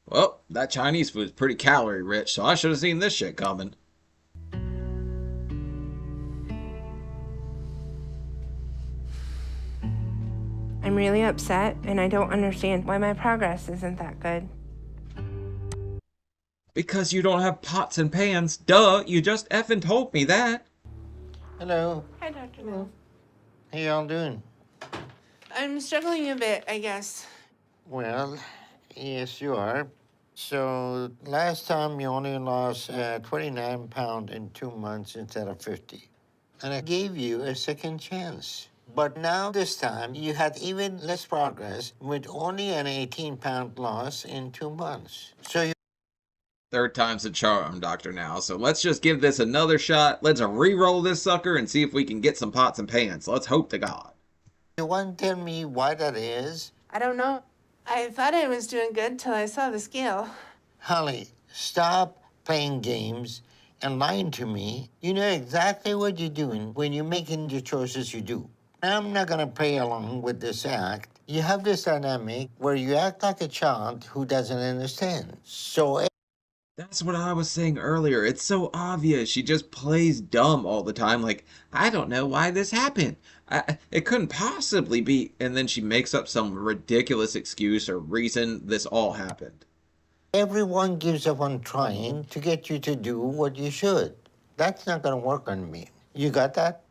Well, that Chinese food's pretty calorie rich, so I should have seen this shit coming. I'm really upset, and I don't understand why my progress isn't that good. Because you don't have pots and pans. Duh, you just effing told me that. Hello. Hi, Dr. Now. How y'all doing? I'm struggling a bit, I guess. Well, yes, you are. So last time you only lost 29 pounds in 2 months instead of 50. And I gave you a second chance. But now this time you had even less progress with only an 18-pound loss in 2 months. So you Third time's the charm, Dr. Now. So let's just give this another shot. Let's re-roll this sucker and see if we can get some pots and pans. Let's hope to God. want to tell me why that is? I don't know. I thought I was doing good till I saw the scale. Holly, stop playing games and lying to me. You know exactly what you're doing when you're making the choices you do. I'm not gonna play along with this act. You have this dynamic where you act like a child who doesn't understand. So That's what I was saying earlier. It's so obvious. She just plays dumb all the time. Like, I don't know why this happened. It couldn't possibly be. And then she makes up some ridiculous excuse or reason this all happened. everyone gives up on trying to get you to do what you should. That's not gonna work on me. You got that?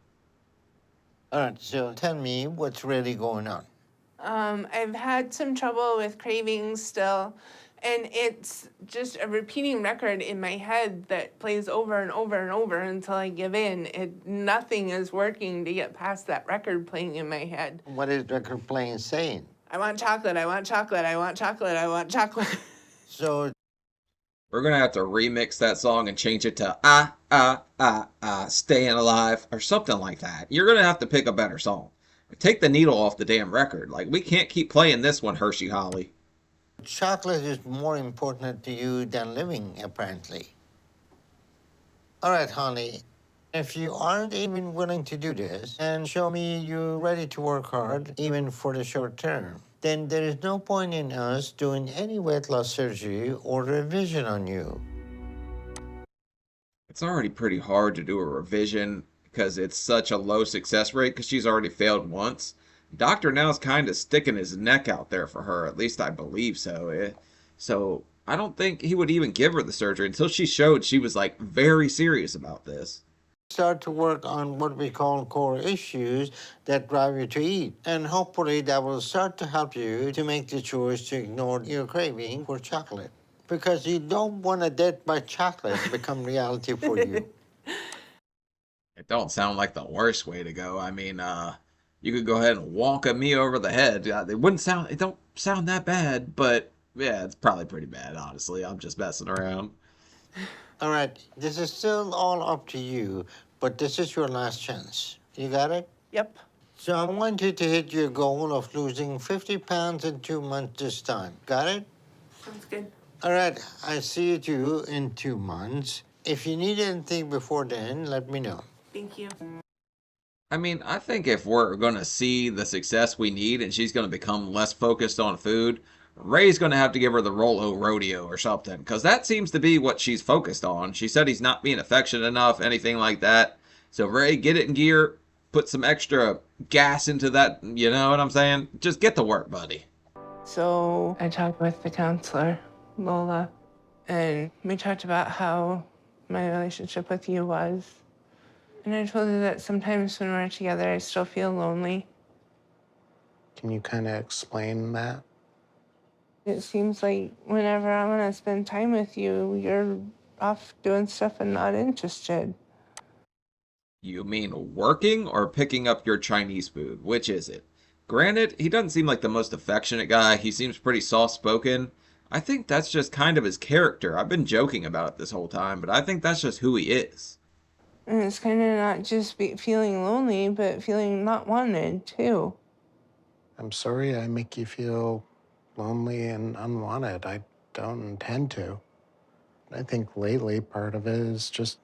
All right, so tell me what's really going on. I've had some trouble with cravings still, and it's just a repeating record in my head that plays over and over and over until I give in. Nothing is working to get past that record playing in my head. What is record playing saying? I want chocolate, I want chocolate, I want chocolate, I want chocolate. So We're going to have to remix that song and change it to Staying Alive or something like that. You're going to have to pick a better song. Take the needle off the damn record. Like, we can't keep playing this one, Hershey Holly. chocolate is more important to you than living, apparently. All right, honey. If you aren't even willing to do this and show me you're ready to work hard, even for the short term, then there is no point in us doing any weight loss surgery or revision on you. It's already pretty hard to do a revision because it's such a low success rate because she's already failed once. Doctor Now's kind of sticking his neck out there for her, at least I believe so. So I don't think he would even give her the surgery until she showed she was like very serious about this. Start to work on what we call core issues that drive you to eat. And hopefully that will start to help you to make the choice to ignore your craving for chocolate. Because you don't want a death by chocolate become reality for you. It don't sound like the worst way to go. I mean, you could go ahead and wonka me over the head. It don't sound that bad, but yeah, it's probably pretty bad, honestly. I'm just messing around. All right, this is still all up to you, but this is your last chance. You got it? Yep. So I want you to hit your goal of losing 50 pounds in 2 months this time. Got it? Sounds good. All right, I see you in 2 months. If you need anything before then, let me know. Thank you. I mean, I think if we're going to see the success we need and she's going to become less focused on food, Ray's going to have to give her the Rolo rodeo or something, because that seems to be what she's focused on. She said he's not being affectionate enough, anything like that. So, Ray, get it in gear, put some extra gas into that, you know what I'm saying? Just get to work, buddy. So I talked with the counselor, Lola, and we talked about how my relationship with you was. And I told her that sometimes when we're together, I still feel lonely. Can you kind of explain that? It seems like whenever I want to spend time with you, you're off doing stuff and not interested. You mean working or picking up your Chinese food? Which is it? Granted, he doesn't seem like the most affectionate guy. He seems pretty soft-spoken. I think that's just kind of his character. I've been joking about it this whole time, but I think that's just who he is. And it's kind of not just feeling lonely, but feeling not wanted, too. I'm sorry I make you feel lonely and unwanted. I don't intend to. I think lately part of it is just,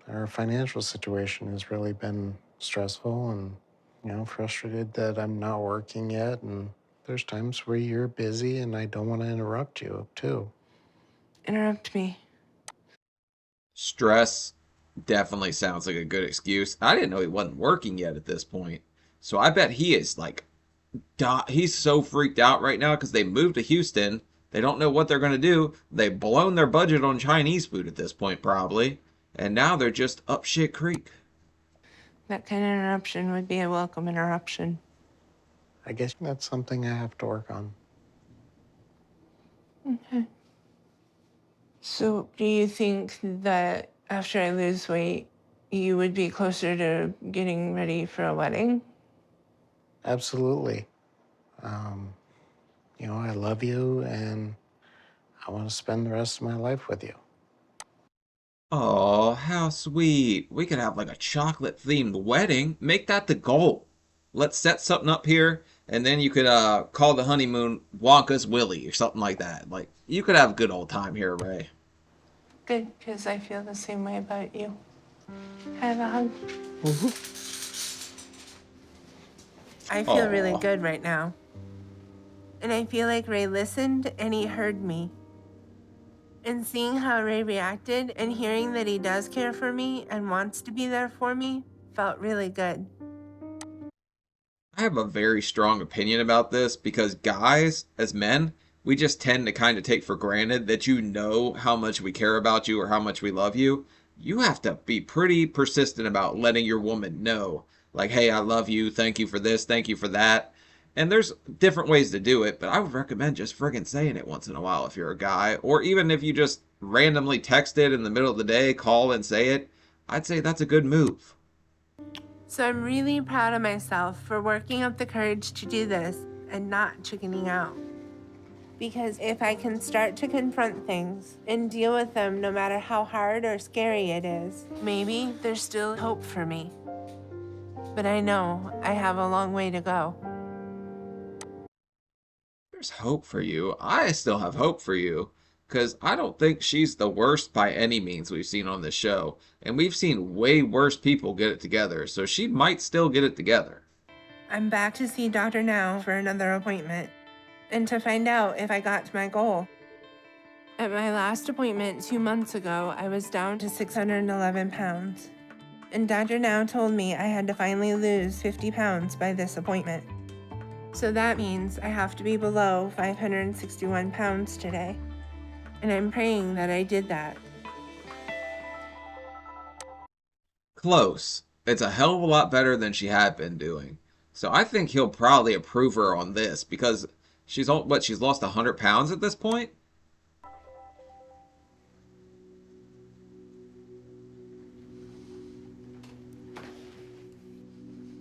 our financial situation has really been stressful and, frustrated that I'm not working yet. And there's times where you're busy and I don't want to interrupt you, too. Interrupt me. Stress definitely sounds like a good excuse. I didn't know he wasn't working yet at this point. So I bet he is like, he's so freaked out right now because they moved to Houston. They don't know what they're going to do. They've blown their budget on Chinese food at this point, probably. And now they're just up shit creek. That kind of interruption would be a welcome interruption. I guess that's something I have to work on. Okay. So do you think that after I lose weight, you would be closer to getting ready for a wedding? Absolutely. I love you and I want to spend the rest of my life with you. Oh, how sweet. We could have like a chocolate themed wedding. Make that the goal. Let's set something up here, and then you could call the honeymoon Wonka's Willie or something like that. Like, you could have a good old time here, Ray. Good, because I feel the same way about you. Have a hug. I feel really Aw. good right now. And I feel like Ray listened and he heard me. And seeing how Ray reacted and hearing that he does care for me and wants to be there for me felt really good. I have a very strong opinion about this because guys, as men, we just tend to kind of take for granted that you know how much we care about you or how much we love you. You have to be pretty persistent about letting your woman know, like, hey, I love you, thank you for this, thank you for that. And there's different ways to do it, but I would recommend just friggin' saying it once in a while if you're a guy, or even if you just randomly text it in the middle of the day, call and say it. I'd say that's a good move. So I'm really proud of myself for working up the courage to do this and not chickening out. Because if I can start to confront things and deal with them no matter how hard or scary it is, maybe there's still hope for me. But I know I have a long way to go. There's hope for you. I still have hope for you. Because I don't think she's the worst by any means we've seen on this show. And we've seen way worse people get it together. So she might still get it together. I'm back to see Dr. Now for another appointment and to find out if I got to my goal. At my last appointment 2 months ago, I was down to 611 pounds. And Dr. Now told me I had to finally lose 50 pounds by this appointment. So that means I have to be below 561 pounds today. And I'm praying that I did that. Close. It's a hell of a lot better than she had been doing. So I think he'll probably approve her on this because she's lost 100 pounds at this point?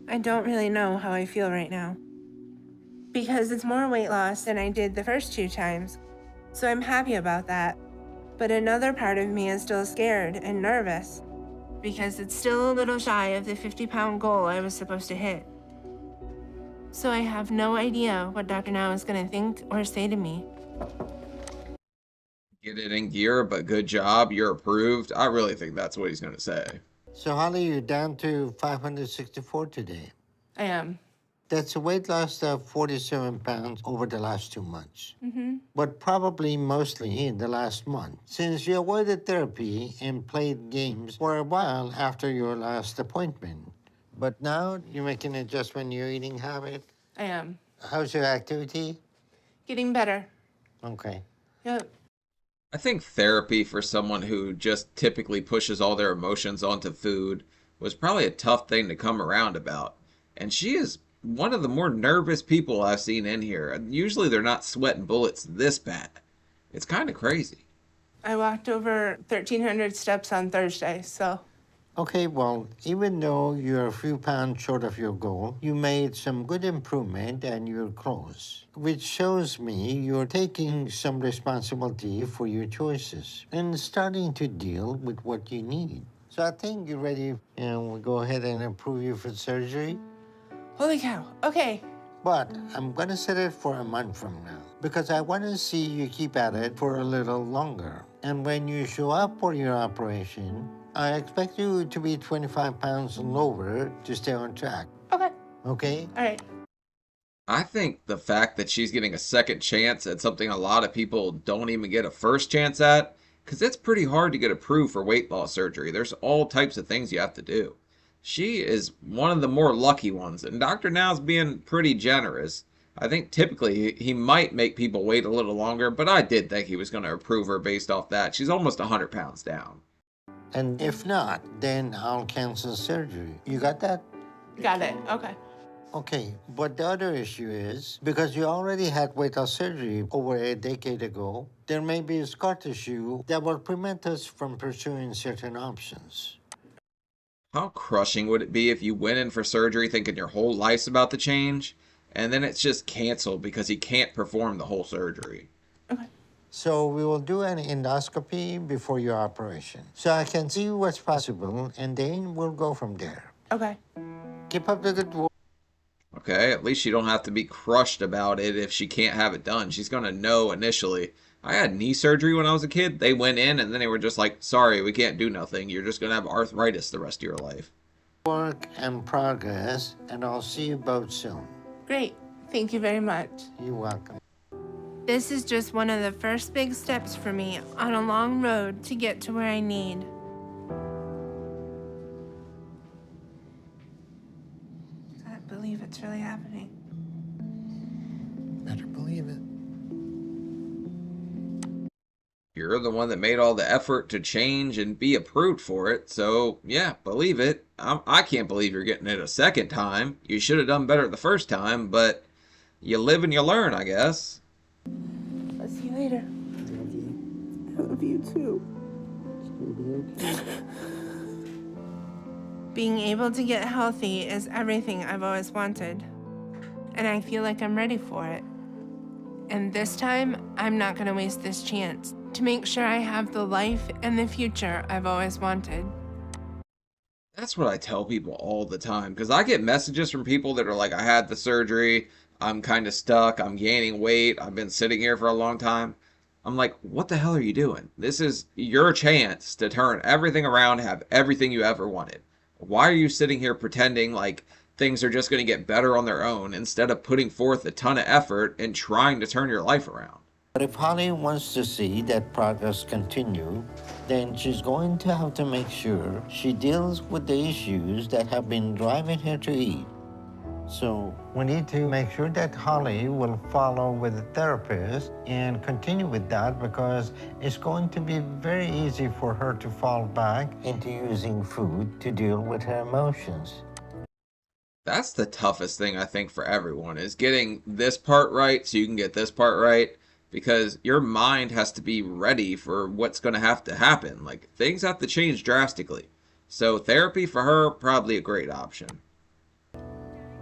I don't really know how I feel right now. Because it's more weight loss than I did the first 2 times. So I'm happy about that. But another part of me is still scared and nervous because it's still a little shy of the 50-pound goal I was supposed to hit. So I have no idea what Dr. Now is going to think or say to me. Get it in gear, but good job, you're approved. I really think that's what he's going to say. So, Holly, you're down to 564 today. I am. That's a weight loss of 47 pounds over the last 2 months. Mm-hmm. But probably mostly in the last month, since you avoided therapy and played games for a while after your last appointment. But now you're making an adjustment in your eating habit. I am. How's your activity? Getting better. Okay. Yep. I think therapy for someone who just typically pushes all their emotions onto food was probably a tough thing to come around about. And she is one of the more nervous people I've seen in here. And usually they're not sweating bullets this bad. It's kind of crazy. I walked over 1,300 steps on Thursday, so. Okay, well, even though you're a few pounds short of your goal, you made some good improvement and you're close, which shows me you're taking some responsibility for your choices and starting to deal with what you need. So I think you're ready, and we'll go ahead and approve you for surgery. Holy cow. Okay. But I'm gonna set it for a month from now because I want to see you keep at it for a little longer. And when you show up for your operation, I expect you to be 25 pounds lower to stay on track. Okay. Okay? All right. I think the fact that she's getting a second chance at something a lot of people don't even get a first chance at, because it's pretty hard to get approved for weight loss surgery. There's all types of things you have to do. She is one of the more lucky ones, and Dr. Now's being pretty generous. I think typically he might make people wait a little longer, but I did think he was going to approve her based off that. She's almost 100 pounds down. And if not, then I'll cancel surgery. You got that? Got it. Okay. Okay, but the other issue is, because you already had weight loss surgery over a decade ago, there may be a scar tissue that will prevent us from pursuing certain options. How crushing would it be if you went in for surgery thinking your whole life's about to change, and then it's just canceled because he can't perform the whole surgery? Okay. So we will do an endoscopy before your operation, so I can see what's possible, and then we'll go from there. Okay. Keep up the good work. Okay, at least she don't have to be crushed about it if she can't have it done. She's going to know initially. I had knee surgery when I was a kid. They went in and then they were just like, sorry, we can't do nothing. You're just going to have arthritis the rest of your life. Work and progress, and I'll see you both soon. Great. Thank you very much. You're welcome. This is just one of the first big steps for me on a long road to get to where I need. I can't believe it's really happening. Better believe it. You're the one that made all the effort to change and be approved for it, so yeah, believe it. I can't believe you're getting it a second time. You should have done better the first time, but you live and you learn, I guess. I'll see you later. I love you too. Being able to get healthy is everything I've always wanted, and I feel like I'm ready for it. And this time, I'm not gonna waste this chance to make sure I have the life and the future I've always wanted. That's what I tell people all the time, because I get messages from people that are like, I had the surgery, I'm kind of stuck, I'm gaining weight, I've been sitting here for a long time. I'm like, what the hell are you doing? This is your chance to turn everything around, have everything you ever wanted. Why are you sitting here pretending like things are just going to get better on their own instead of putting forth a ton of effort and trying to turn your life around? But if Holly wants to see that progress continue, then she's going to have to make sure she deals with the issues that have been driving her to eat. So we need to make sure that Holly will follow with a therapist and continue with that, because it's going to be very easy for her to fall back into using food to deal with her emotions. That's the toughest thing I think for everyone, is getting this part right so you can get this part right, because your mind has to be ready for what's going to have to happen. Like, things have to change drastically. So therapy for her, probably a great option.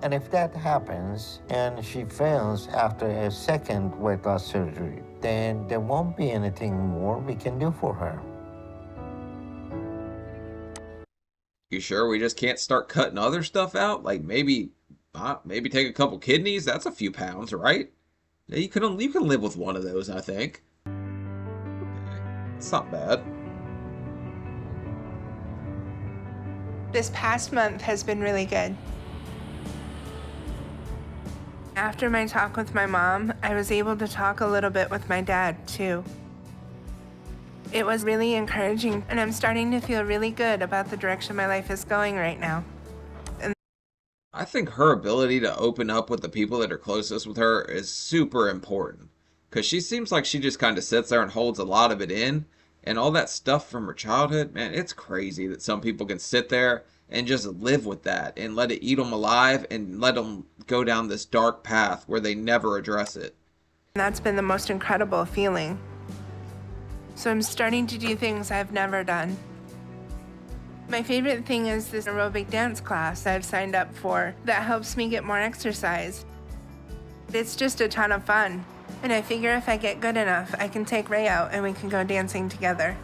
And if that happens and she fails after a second weight loss surgery, then there won't be anything more we can do for her. You sure we just can't start cutting other stuff out? Like maybe Maybe take a couple kidneys. That's a few pounds, right? Yeah, you can live with one of those, I think. It's not bad. This past month has been really good. After my talk with my mom, I was able to talk a little bit with my dad, too. It was really encouraging, and I'm starting to feel really good about the direction my life is going right now. I think her ability to open up with the people that are closest with her is super important. Because she seems like she just kind of sits there and holds a lot of it in. And all that stuff from her childhood, man, it's crazy that some people can sit there and just live with that and let it eat them alive and let them go down this dark path where they never address it. That's been the most incredible feeling. So I'm starting to do things I've never done. My favorite thing is this aerobic dance class I've signed up for that helps me get more exercise. It's just a ton of fun. And I figure if I get good enough, I can take Ray out and we can go dancing together.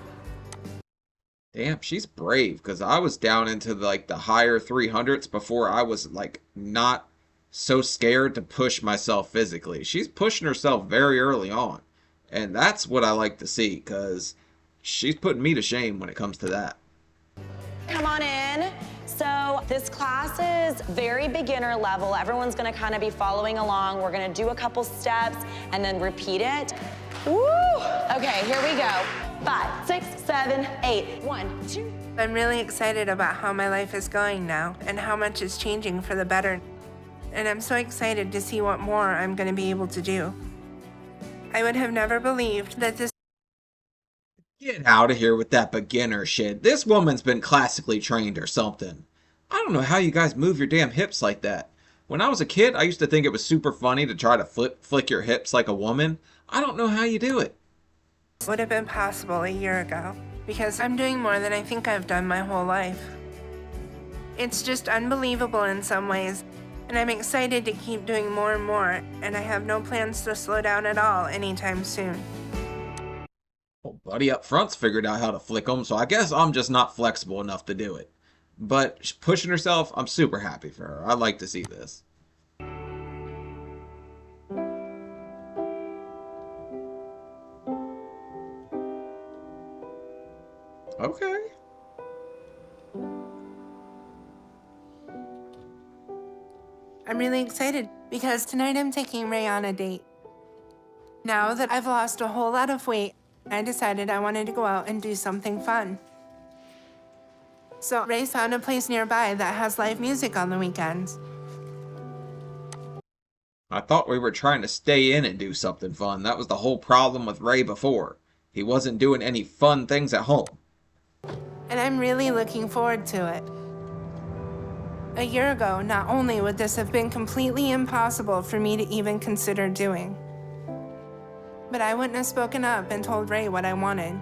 Damn, she's brave, because I was down into like the higher 300s before I was like not so scared to push myself physically. She's pushing herself very early on. And that's what I like to see, because she's putting me to shame when it comes to that. Come on in. So this class is very beginner level. Everyone's gonna kind of be following along. We're gonna do a couple steps and then repeat it. Woo! Okay, here we go. 5, 6, 7, 8. 1, 2. I'm really excited about how my life is going now and how much is changing for the better. And I'm so excited to see what more I'm gonna be able to do. I would have never believed that this. Get out of here with that beginner shit. This woman's been classically trained or something. I don't know how you guys move your damn hips like that. When I was a kid, I used to think it was super funny to try to flick your hips like a woman. I don't know how you do it. Would have been possible a year ago because I'm doing more than I think I've done my whole life. It's just unbelievable in some ways, and I'm excited to keep doing more and more, and I have no plans to slow down at all anytime soon. Well, buddy up front's figured out how to flick them, so I guess I'm just not flexible enough to do it. But pushing herself, I'm super happy for her. I like to see this. Okay. I'm really excited because tonight I'm taking Ray on a date. Now that I've lost a whole lot of weight, I decided I wanted to go out and do something fun. So Ray found a place nearby that has live music on the weekends. I thought we were trying to stay in and do something fun. That was the whole problem with Ray before. He wasn't doing any fun things at home. And I'm really looking forward to it. A year ago, not only would this have been completely impossible for me to even consider doing, but I wouldn't have spoken up and told Ray what I wanted.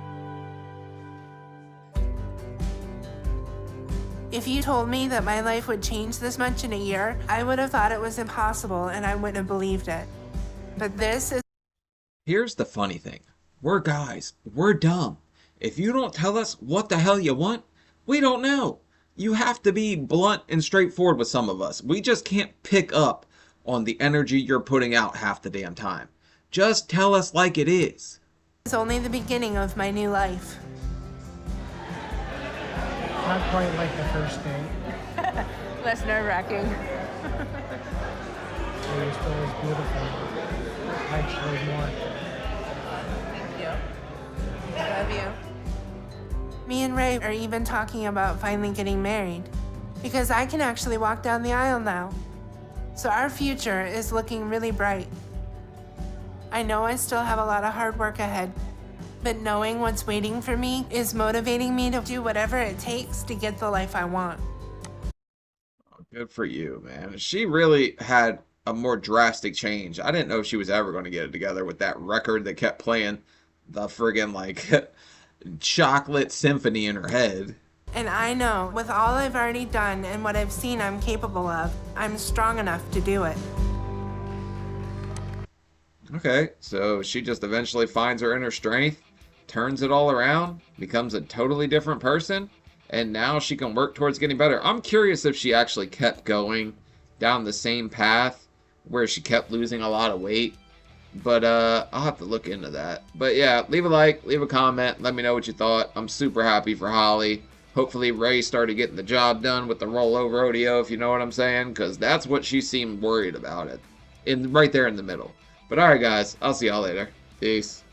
If you told me that my life would change this much in a year, I would have thought it was impossible and I wouldn't have believed it. But this is... Here's the funny thing. We're guys. We're dumb. If you don't tell us what the hell you want, we don't know. You have to be blunt and straightforward with some of us. We just can't pick up on the energy you're putting out half the damn time. Just tell us like it is. It's only the beginning of my new life. Not quite like the first date. Less nerve-wracking. It was always beautiful. Actually, more. Thank you. I love you. Me and Ray are even talking about finally getting married because I can actually walk down the aisle now. So our future is looking really bright. I know I still have a lot of hard work ahead, but knowing what's waiting for me is motivating me to do whatever it takes to get the life I want. Good for you, man. She really had a more drastic change. I didn't know she was ever going to get it together with that record that kept playing the friggin' like chocolate symphony in her head. And I know with all I've already done and what I've seen I'm capable of, I'm strong enough to do it. Okay, so she just eventually finds her inner strength, turns it all around, becomes a totally different person, and now she can work towards getting better. I'm curious if she actually kept going down the same path where she kept losing a lot of weight. But I'll have to look into that. But yeah, leave a like, leave a comment, let me know what you thought. I'm super happy for Holly. Hopefully Ray started getting the job done with the rollover rodeo, if you know what I'm saying, because that's what she seemed worried about it. Right there in the middle. But alright guys, I'll see y'all later. Peace.